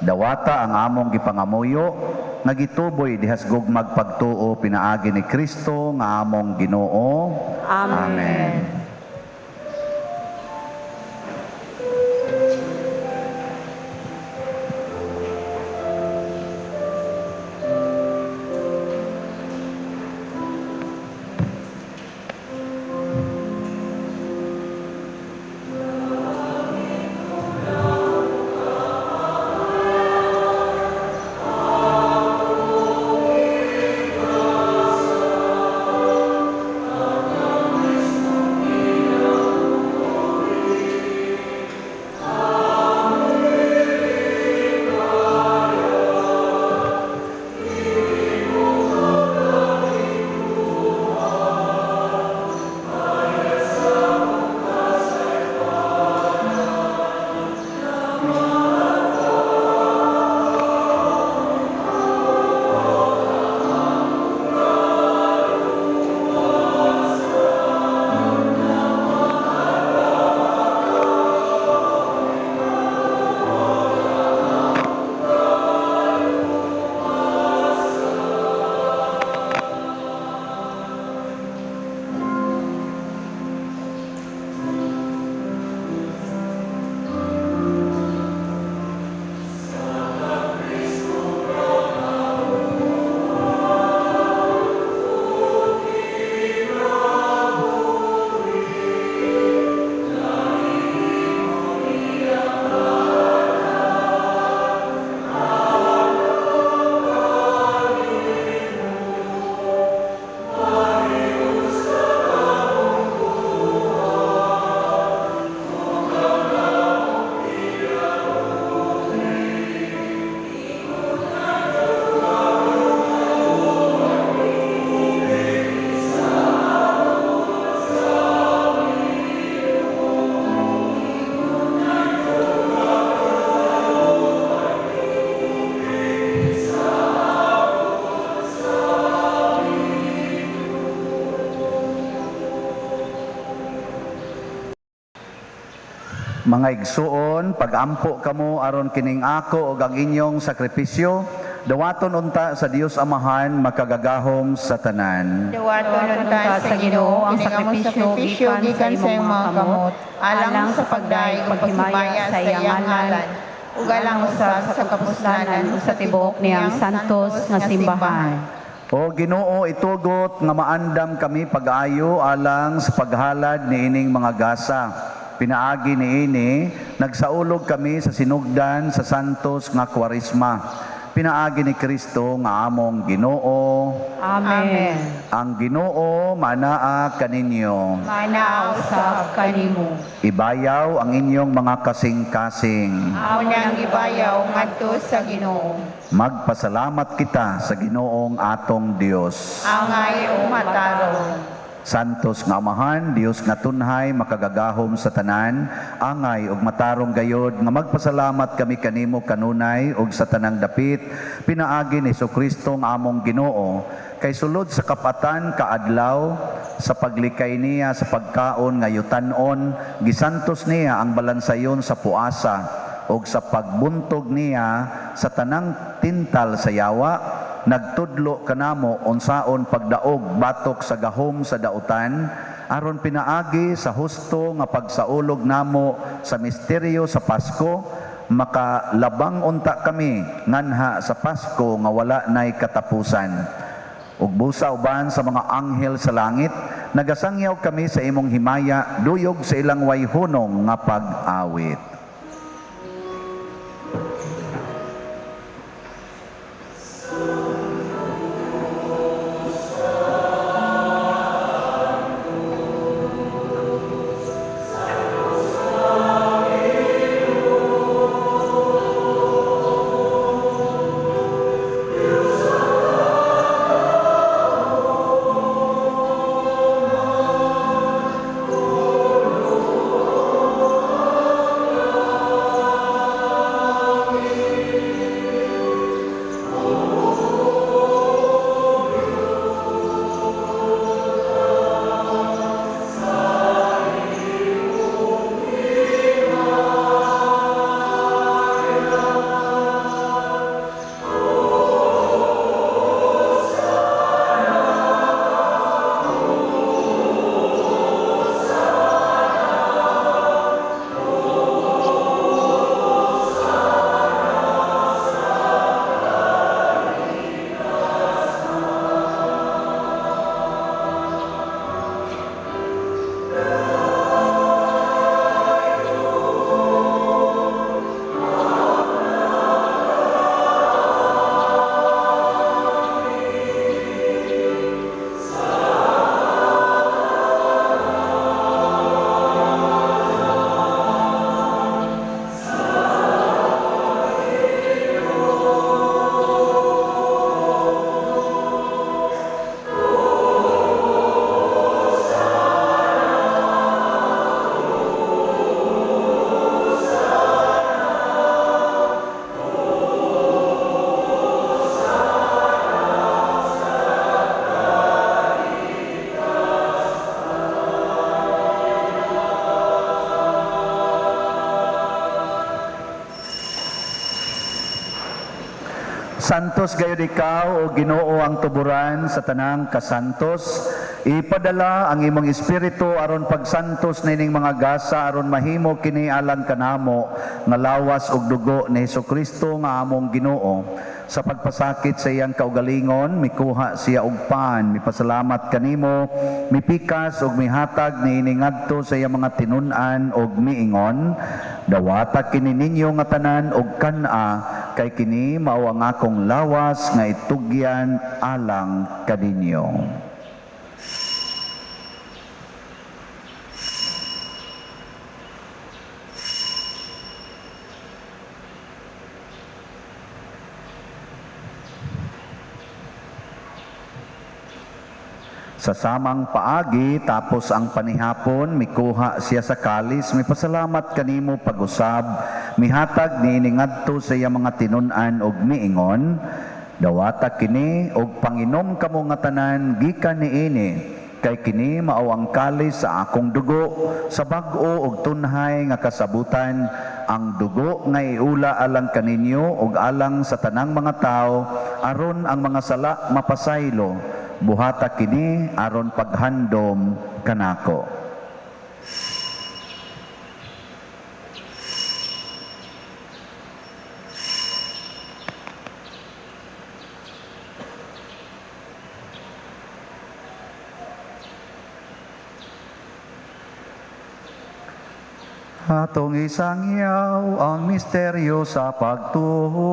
Dawata ang among gipangamuyo nga gituboy dihas gugmag pagtuo pinaagi ni Kristo nga among Ginoo. Amen. Mga igsuon, pagampo kamo aron kining ako ug ang inyong sakripisyo, dawaton unta sa Dios Amahan makagagahom sa tanan. Dawaton unta sa Ginoo ang sakripisyo gikan sa iyong mga kamot, alang sa pagdaig ug paghimaya sa iyang ngalan, ug alang usab sa kapuslanan ug sa tibuok niyang santos nga simbahan. O Ginoo, itugot nga maandam kami pag-ayo alang sa paghalad niining mga gasa. Pinaagi niini, nagsaulog kami sa sinugdan sa santos nga kwarisma. Pinaagi ni Kristo nga among Ginoo. Amen. Ang Ginoo manaa kaninyo. Manaaw sa kanimo. Ibayaw ang inyong mga kasing-kasing. Amo nang ibayaw ngadto sa Ginoo. Magpasalamat kita sa Ginoong atong Dios. Angay o matarong. Santos nga Amahan, Dios nga tunhay makagagahom sa tanan, angay ug matarong gayod nga magpasalamat kami kanimo kanunay ug sa tanang dapit pinaagi ni Jesucristo nga among Ginoo kay sulod sa kapatan kaadlaw sa paglikay niya sa pagkaon nga yutan-on gisantos niya ang balansayon sa puasa ug sa pagbuntog niya sa tanang tintal sa yawa nagtudlo kanamo unsaon pagdaog batok sa gahom sa dautan aron pinaagi sa husto nga pagsaulog namo sa misteryo sa Pasko makalabang unta kami nganha sa Pasko nga wala nay katapusan ug busa uban sa mga anghel sa langit nagasangyaw kami sa imong himaya duyog sa ilang wayhunong nga pag-awit. Santos gayud ikaw o Ginoo ang tuburan sa tanang kasantos. Ipadala ang imong espiritu aron pagsantos nining mga gasa aron mahimo kini alang kanamo nga lawas ug dugo ni Jesucristo nga among Ginoo. Sa pagpasakit sa iyang kaugalingon, mikuha siya og pan, mipasalamat kanimo, mipikas ug mihatag niini ngadto sa iyang mga tinun-an ug miingon, dawata kini ninyo nga tanan og kana kay kini mao ang akong lawas nga itugyan alang kaninyo. Sa samang paagi tapos ang panihapon mikuha siya sa kalis, mipasalamat kanimo pag-usab, mihatag niini ngadto sa iyang mga tinun-an ug miingon, dawata kini og panginom kamo nga tanan gikan niini kay kini mao ang kalis sa akong dugo sa bag-o ug tunhay nga kasabutan, ang dugo nga iula alang kaninyo ug alang sa tanang mga tao aron ang mga sala mapasaylo. Buhata kini aron paghandom kanako. Atong isangyaw ang misteryo sa pagtuo.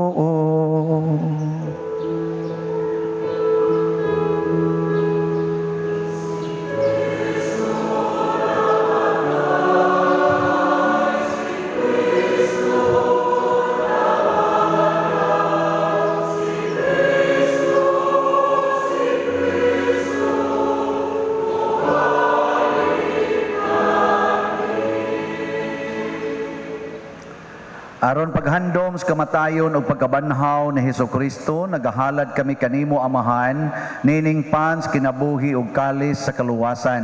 Aron paghandom sa kamatayon o pagkabanhaw ni Hesukristo, nagahalad kami kanimo Amahan, nining pans kinabuhi ug kalis sa kaluwasan.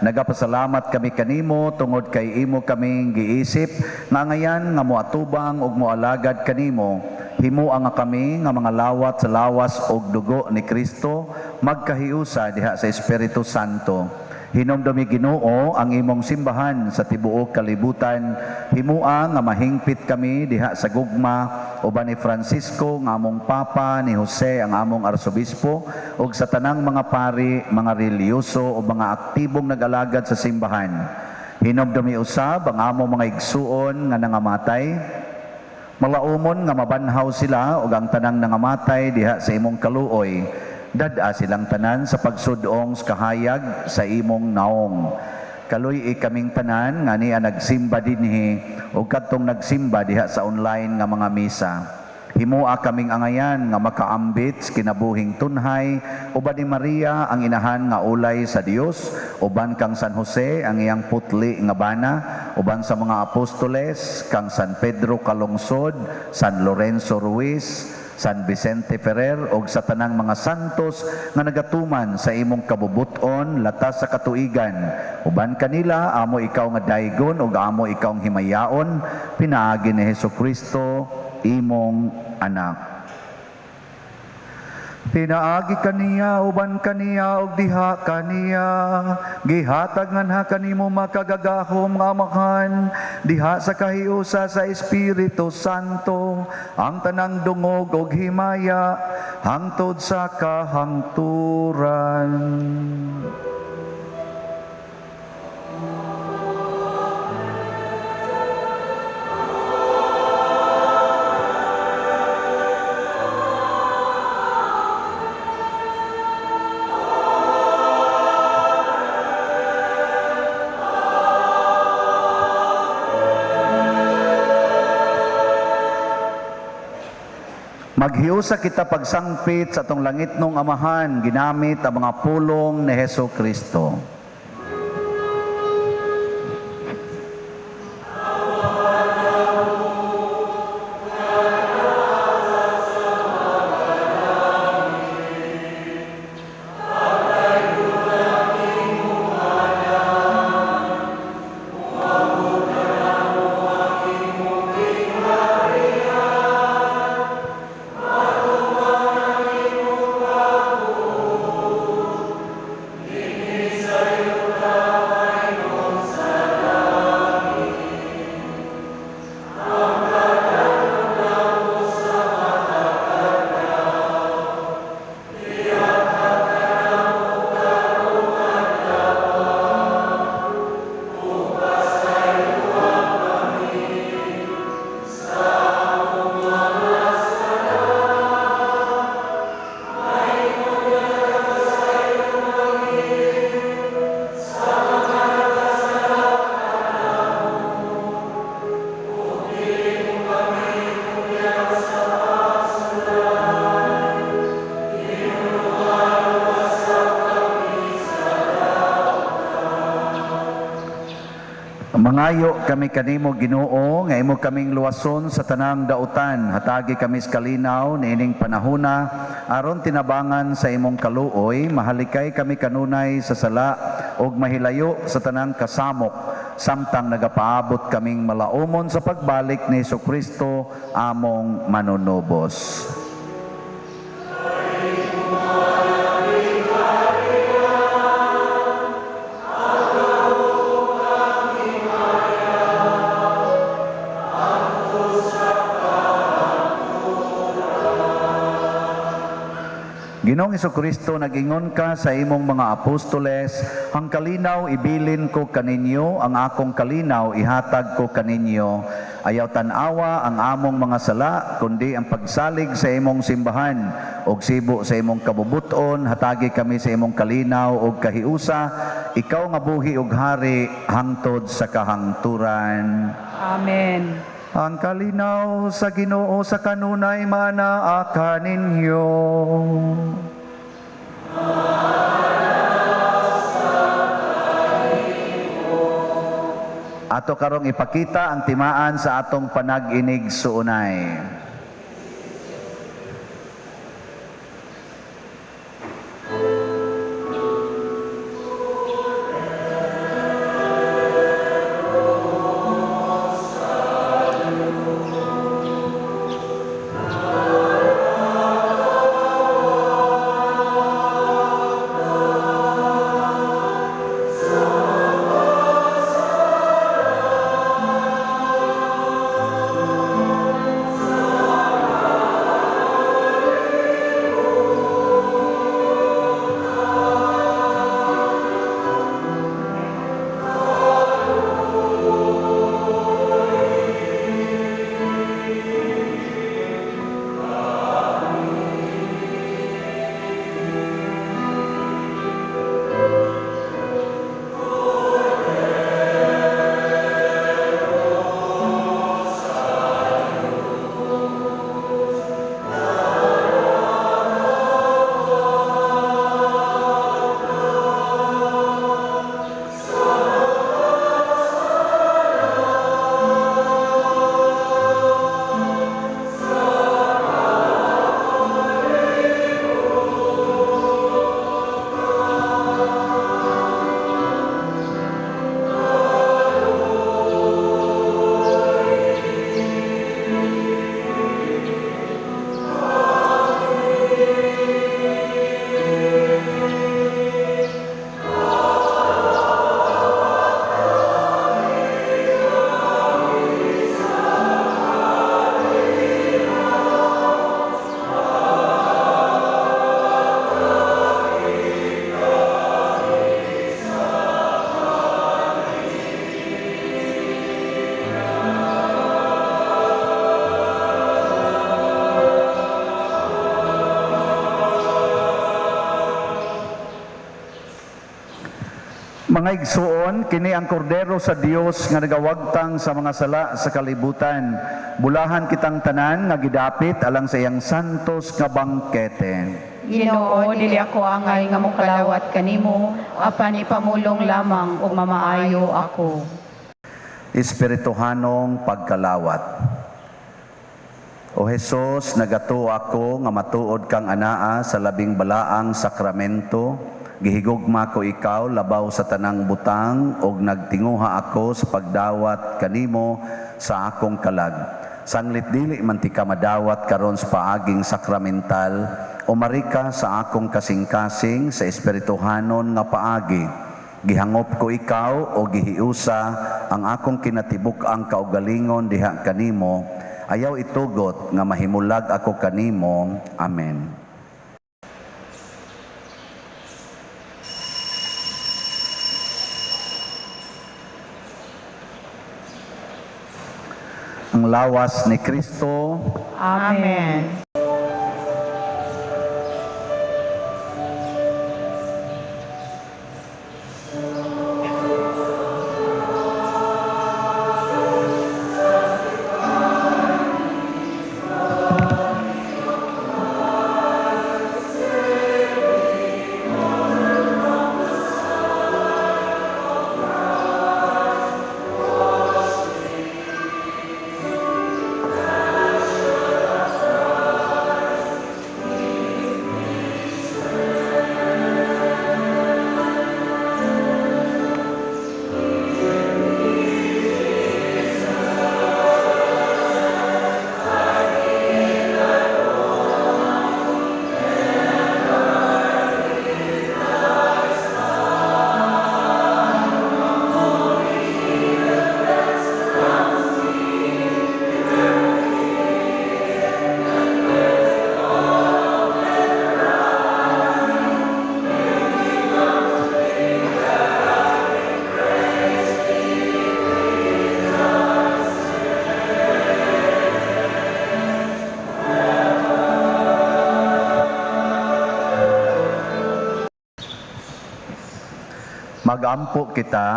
Nagapasalamat kami kanimo tungod kay imo kaming giisip nga ngayan nga moatubang ug moalagad kanimo. Himo nga kami nga mga lawat sa lawas ug dugo ni Kristo magkahiusa diha sa Espiritu Santo. Hinumdumi Ginoo ang imong simbahan sa tibuok kalibutan. Himua nga mahingpit kami diha sa gugma uban ni Francisco nga among Papa, ni Jose ang among Arsobispo ug sa tanang mga pari, mga reliyoso o mga aktibong nag-alagad sa simbahan. Hinumdumi usab ang among mga igsuon nga nangamatay. Malaumon nga mabanhaw sila ug ang tanang nangamatay diha sa imong kaluoy. Dada silang tanan sa pagsudong sa kahayag sa imong naong. Kaluy kaming tanan nga niya nagsimba dinhi ug kadtong nagsimba diha sa online nga mga misa. Himua kaming angayan nga makaambit sa kinabuhing tunhay uban ni Maria ang inahan nga ulay sa Dios, uban kang San Jose ang iyang putli nga bana, uban sa mga apostoles kang San Pedro Calungsod, San Lorenzo Ruiz, San Vicente Ferrer ug sa tanang mga santos nga nagatuman sa imong kabubuton latas sa katuigan. Uban kanila amo ikaw nga daygon ug amo ikaw ang himayaon, pinaagi ni Hesukristo imong anak. Pinaagi kaniya, uban kaniya, ug diha kaniya. Gihatag nganha kanimo makagagahom nga Amahan, diha sa kahiusa sa Espiritu Santo, ang tanang dungog ug himaya, hangtod sa kahangturan. Maghiusa kita pagsangpit sa atong langitnong Amahan, ginamit ang mga pulong ni Hesukristo. Israel. Mangayo kami kanimo Ginoo nga imo kaming luwason sa tanang dautan, hatagi kami sa kalinaw niining panahona aron tinabangan sa imong kaluoy, mahalikay kami kanunay sa sala ug mahilayo sa tanang kasamok, samtang nagapaabot kaming malaumon sa pagbalik ni Jesucristo among manunubos. Ginoong Jesucristo, nag-ingon ka sa imong mga apostoles, ang kalinaw ibilin ko kaninyo, ang akong kalinaw ihatag ko kaninyo. Ayaw tanawa ang among mga sala, kundi ang pagsalig sa imong simbahan, og sibo sa imong kabubuton, hatagi kami sa imong kalinaw og kahiusa, ikaw nga buhi og hari hangtod sa kahangturan. Amen. Ang kalinaw sa Ginoo sa kanunay manaa kaninyo. Ato karong ipakita ang timaan sa atong panag-inig suunay. Mga igsuon, kini ang kordero sa Dios nga nagawagtang sa mga sala sa kalibutan. Bulahan kitang tanan nga gidapit alang sa iyang santos nga bangkete. Ginoo, dili ako angay nga mokalawat kanimo, apan ipamulong lamang ug mamaayo ako. Espirituhanong pagkalawat. O Jesus, nagato ako nga matuod kang anaa sa labing balaang sakramento. Gihigugma ko ikaw labaw sa tanang butang ug nagtinguha ako sa pagdawat kanimo sa akong kalag. Sanglit dili man ti ka madawat karon sa paaging sakramental, umari ka sa akong kasing-kasing sa espirituhanon nga paagi. Gihangop ko ikaw o gihiusa ang akong kinatibuk-ang kaugalingon diha kanimo. Ayaw itugot nga mahimulag ako kanimo. Amen. Ang lawas ni Kristo. Amen. Magampo kita.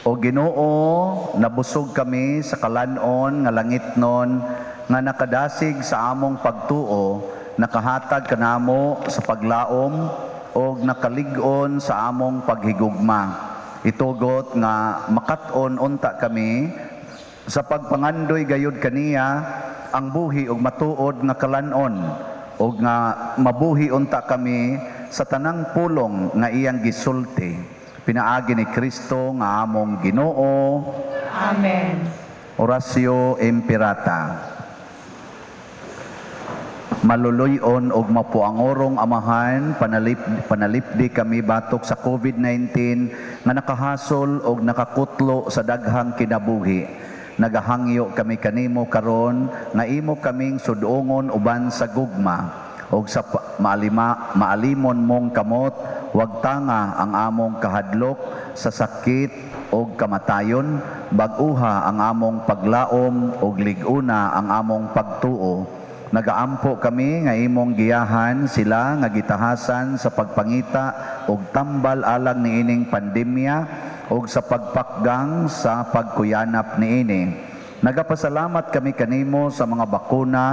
O Ginoo, nabusog kami sa kalanon nga langitnon nga nakadasig sa among pagtuo, nakahatag kanamo sa paglaom o nakalig-on sa among paghigugma. Itugot nga makat-on unta kami sa pagpangandoy gayud kaniya ang buhi og matuod nga kalanon o nga mabuhi unta kami sa tanang pulong nga iyang gisulti. Pinaagi ni Kristo nga among Ginoo. Amen. Orasyo Imperata. Maluluyon og mapuangorong amahan, panalipdi kami batok sa COVID-19 nga nakahasol og nakakutlo sa daghang kinabuhi. Nagahangyo kami kanimo karon nga imo kaming sudongon uban sa gugma og sa maalimon mong kamot, wag tanga ang among kahadlok sa sakit og kamatayon, bag-uha ang among paglaom og lig-una ang among pagtuo. Nagaampo kami nga imong giyahan sila nga gitahasan sa pagpangita og tambal alang niining pandemya og sa pagpakgang sa pagkuyanap niini. Nagapasalamat kami kanimo sa mga bakuna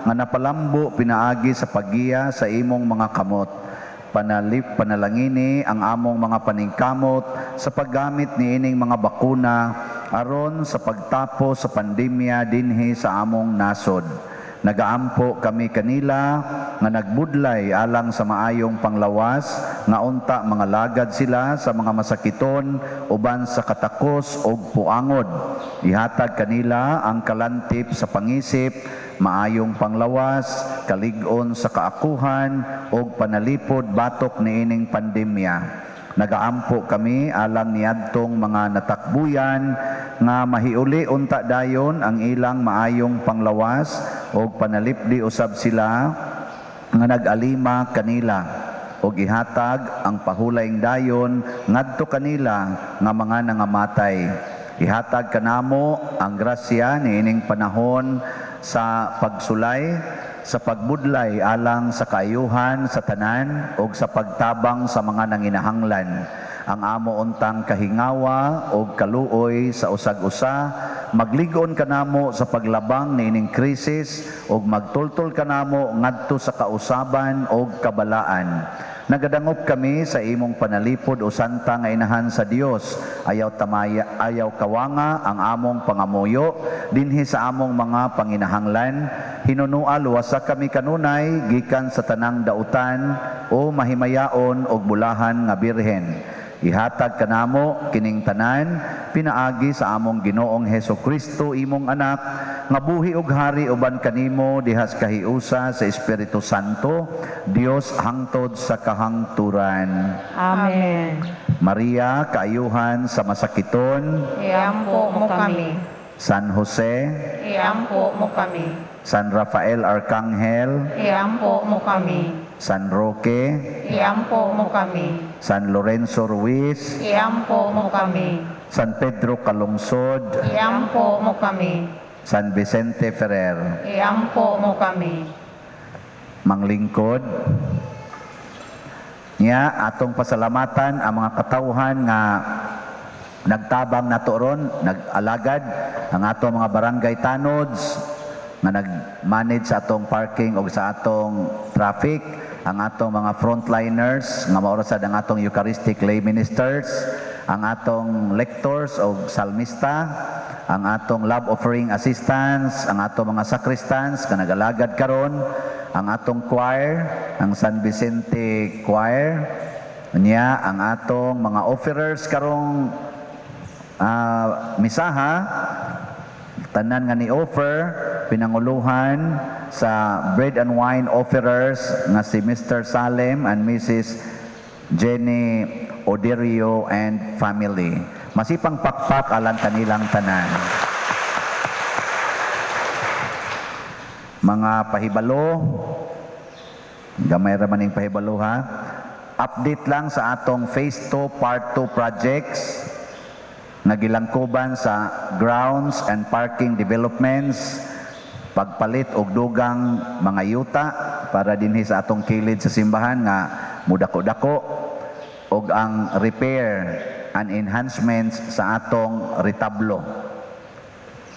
nga napalambo pinaagi sa paggiya sa imong mga kamot. Panalangini ang among mga paningkamot sa paggamit niining mga bakuna aron sa pagtapos sa pandemya dinhi sa among nasod. Nagaampo kami kanila nga nagbudlay alang sa maayong panglawas nga unta mga lagad sila sa mga masakiton uban sa katakos ug puangod. Ihatag kanila ang kalantip sa pangisip, maayong panglawas, kalig-on sa kaakuhan ug panalipod batok niining pandemya. Nagaampo kami alang niadtong mga natakbuyan nga mahiuli unta dayon ang ilang maayong panglawas o panalipdi usab sila nga nag-alima kanila o gihatag ang pahulayng dayon ngadto kanila nga mga nangamatay. Ihatag kanamo ang grasya niining panahon sa pagsulay, sa pagbudlay alang sa kaayuhan sa tanan o sa pagtabang sa mga nanginahanglan. Ang amo untang kahingawa o kaluoy sa usag-usa, magligon kanamo sa paglabang niining krisis o magtultol kanamo ngadto sa kausaban o kabalaan. Nagadangop kami sa imong panalipod o santa nga inahan sa Dios. Ayaw tamaya, ayaw kawanga ang among pangamuyo dinhi sa among mga panginahanglan. Hinunua luwasa kami kanunay gikan sa tanang dautan o mahimayaon og bulahan nga birhen. Ihatag kanamo kining tanan pinaagi sa among Ginoong Hesukristo imong anak nga buhi ug hari uban kanimo dihas kahiusa sa Espiritu Santo, Dios hangtod sa kahangturan. Amen. Maria, kaayuhan sa masakiton. Iampo mo kami. San Jose, Iampo mo kami. San Rafael Arcangel, Iampo mo kami. San Roque, Iampo mo kami. San Lorenzo Ruiz, Iampo mo kami. San Pedro Calungsod, Iampo mo kami. San Vicente Ferrer. Iampo mo kami. Manglingkod niya atong pasalamatan ang mga katawhan nga nagtabang nato ron, nag-alagad ang atong mga barangay tanods nga nag-manage sa atong parking o sa atong traffic, ang atong mga frontliners nga maorasad ang atong Eucharistic lay ministers, ang atong lectors o salmista, ang atong love offering assistants, ang atong mga sacristans nga nag-alagad karon, ang atong choir, ang San Vicente Choir, niya ang atong mga offerers karong misaha, tanan nga ni offer, pinanguluhan sa bread and wine offerers nga si Mr. Salem and Mrs. Jenny Oderio and family. Masipang pakpak alang kanilang tanan. Mga pahibalo, gamay raman ning pahibalo ha. Update lang sa atong Phase 2 Part 2 projects nagilangkuban sa grounds and parking developments, pagpalit og dugang mga yuta, para dinhi sa atong kilid sa simbahan nga mudako-dako og ang repair and enhancements sa atong retablo.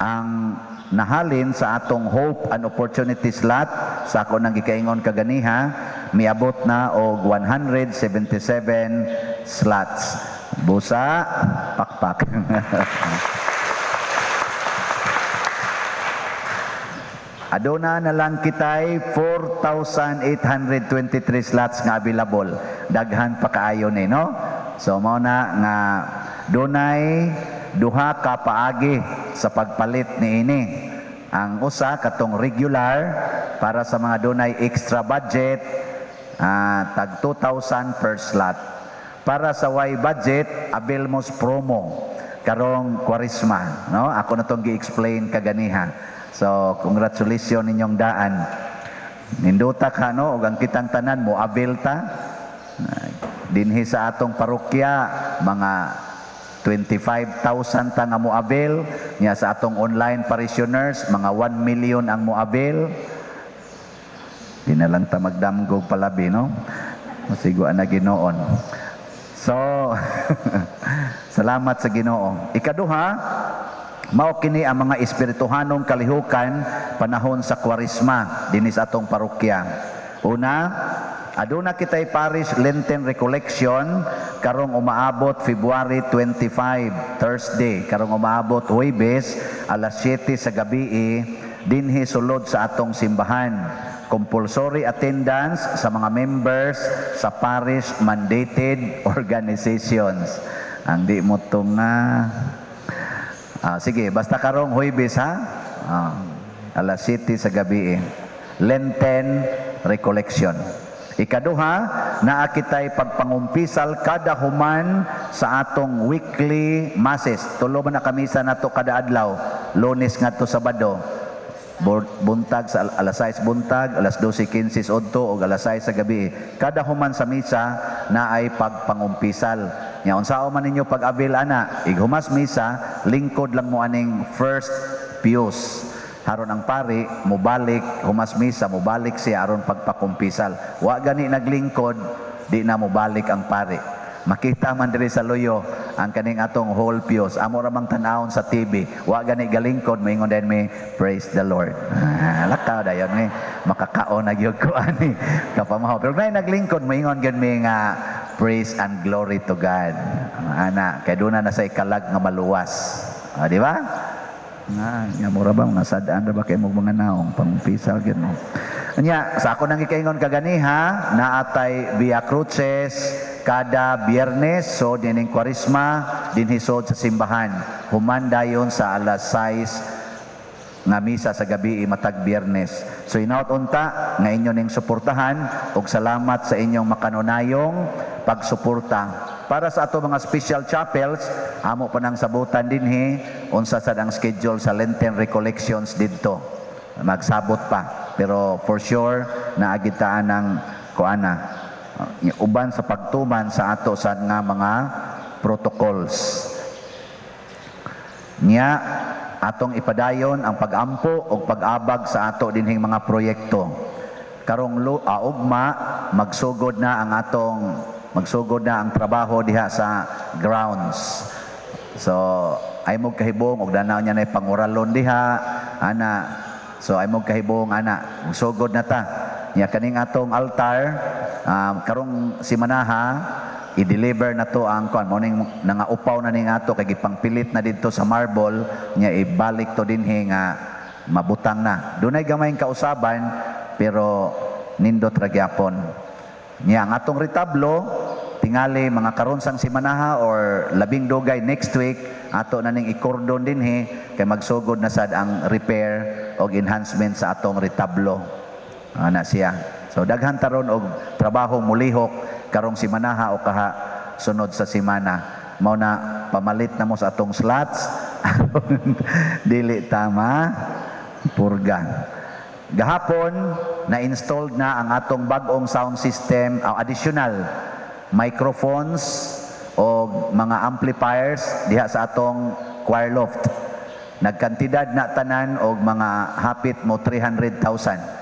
Ang nahalin sa atong Hope and Opportunity slot sa ako nang gikaingon kaganiha miabot na og 177 slots. Busa, pakpak. Aduna na lang kitay 4,823 slots nga available. Daghan pa kaayo ni, no? So mao na nga dunay duha ka paagi sa pagpalit niini. Ang usa katong regular para sa mga dunay extra budget tag 2,000 per slot. Para sa way budget, Abelmos promo karong Kwaresma, no? Ako na tong gi-explain kaganiha. So, congratulations ninyong daan. Ninduta ka, no? Ug ang kitang tanan mo abelta. Dinhi sa atong parokya, mga 25,000 ta nga moabel. Nya sa atong online parishioners, mga 1 million ang moabel. Di na lang ta magdamgog palabi, no? Masiguan na Ginoon. So, salamat sa Ginoo. Ikaduha, mao kini ang mga espirituhanong kalihukan panahon sa Kwaresma dinhi sa atong parokya. Una, aduna kitay parish Lenten recollection karong umaabot February 25, Thursday. Karong umaabot Huwebes, alas 7 sa gabi dinhi sulod sa atong simbahan. Compulsory attendance sa mga members sa parish mandated organizations. Ang di mo to nga sige, basta karong Huwebes ha. Alas 7 sa gabi Lenten recollection. Ikaduha, naa kitay pagpangumpisal kada human sa atong weekly masses. Tulo man na kamisa nato kada adlaw. Lunes ngadto Sabado. Buntag sa alas 6 buntag, alas 12:15 odto ug alas 6 sa gabi. Kada human sa misa na ay pagpangumpisal. Nya unsao man ninyo pag-abil ana, ighumas misa, lingkod lang mo aning first pius. Haron ang pari mobalik humas misa, mobalik siya aron pagpakumpisal. Wa gani naglingkod, di na mobalik ang pari. Makita man diri sa loyo ang kaning atong whole pius. Amo ra mang tan-awon sa TV. Wa gani galingkod, moingon din mi praise the Lord. Lakaw dayon mi makakaon na gyud ko ani kapamahaw. Pero nay naglingkod moingon gid mi nga praise and glory to God. Ana kay duna na sa ikalag nga maluwas. Di ba? Nga mura ba nga sadaan ra ba kay mo mga naong pangumpisal gyud mo. Nya sa ako nang gikaingon kaganiha naatay Via Cruces kada Biyernes, so dining Kwaresma dinhisod sa simbahan. Human dayon sa alas 6 nga misa sa gabi matag Biyernes. So inaot unta nga inyo ning suportahan ug salamat sa inyong makanunayong pagsuporta. Para sa ato mga special chapels, amo pa nang sabutan dinhi unsa sad ang schedule sa Lenten recollections didto. Magsabot pa, pero for sure naagitaan ng kuana uban sa pagtuman sa ato sa nga mga protocols. Nya atong ipadayon ang pagampo o pag-abag sa ato dinhing mga proyekto. Karong ugma magsugod na ang trabaho diha sa grounds. So ay mo kahibong og danaw niya na panguralon diha ana. So ay mo kahibong ana magsugod na ta. Nya kaning atong altar karong simanaha i-deliver na to ang kuan mo ning nangaupaw na ning ato kay gipangpilit na didto sa marble nya ibalik to dinhi nga mabutang na. Dunay gamayng kausaban pero nindot ra gyapon. Nya ang atong retablo tingali mga karon sang simanaha or labing dugay next week ato na ning ikordon dinhi kay magsugod na sad ang repair og enhancement sa atong retablo. Ana siya. So daghan taron og trabaho mulihok karong simanaha o kaha sunod sa simana. Mao na pamalit na mo sa atong slots dili tama purga. Gahapon na installed na ang atong bag-ong sound system, additional microphones o mga amplifiers diha sa atong choir loft. Nagkantidad na tanan og mga hapit mo 300,000.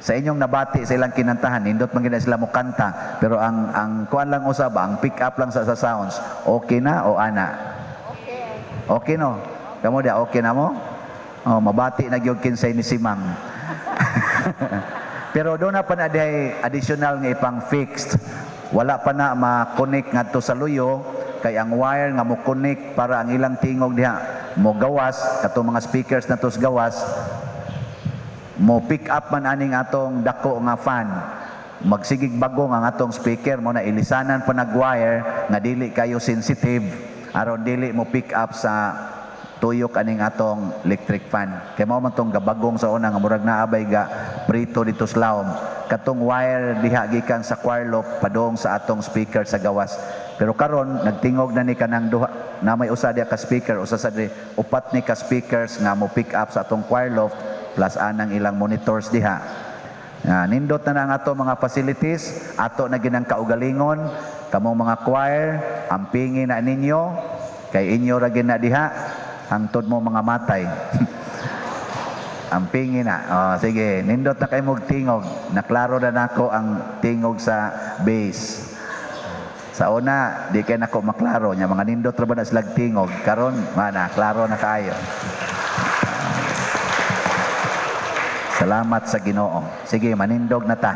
sa inyong nabati sa ilang kinantahan, nindot man gina sila mo kanta, pero ang kuan lang usab, ang pick up lang sa sounds, okay na o ana? Okay no? Kamo dia okay na mo? Oh, mabati na gyud kinsay ni Simang. Pero doon na pa na day additional nga ipang fixed. Wala pa na ma-connect ngadto sa luyo, kay ang wire nga mo connect para ang ilang tingog diha mo gawas, katong mga speakers na tos gawas, mo pick up man aning atong dako nga fan, magsigig bagong ang atong speaker mo na ilisanan pa nag-wire nga dili kayo sensitive aron dili mo pick up sa tuyok aning atong electric fan. Kay mao man tong gabagong sa una nga murag naabay ga prito dito sa lawom, katong wire diha gikan sa choir loft padong sa atong speaker sa gawas. Pero karon nagtingog na ni kanang duha na may usa diha ka speaker, usa sa upat ni ka speakers nga mo pick up sa atong choir loft plus anang ilang monitors diha. Nindot na ang ato mga facilities, ato na ginang kaugalingon, kamong mga choir, ampingin na ninyo, kay inyo ra gina diha, hangtod mo mga matay. Ampingin na. Oh, sige, nindot na kayo mong tingog. Naklaro na nako ang tingog sa bass. Sa una, di kayo nako maklaro niya, mga nindot ra ba na silag tingog. Karon, mana, klaro na kayo. Salamat sa Ginoo. Sige, manindog na ta.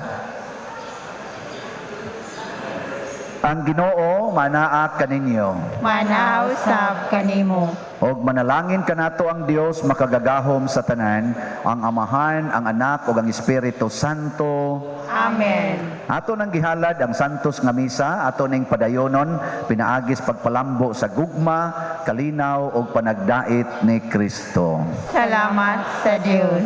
Ang Ginoo manaa kaninyo. Manahaw sab kanimo. Og manalangin kanato ang Dios makagagahom sa tanan, ang Amahan, ang Anak ug ang Espiritu Santo. Amen. Ato nang gihalad ang santos nga misa, ato ning padayonon pinaagis pagpalambo sa gugma, kalinaw ug panagdait ni Kristo. Salamat sa Dios.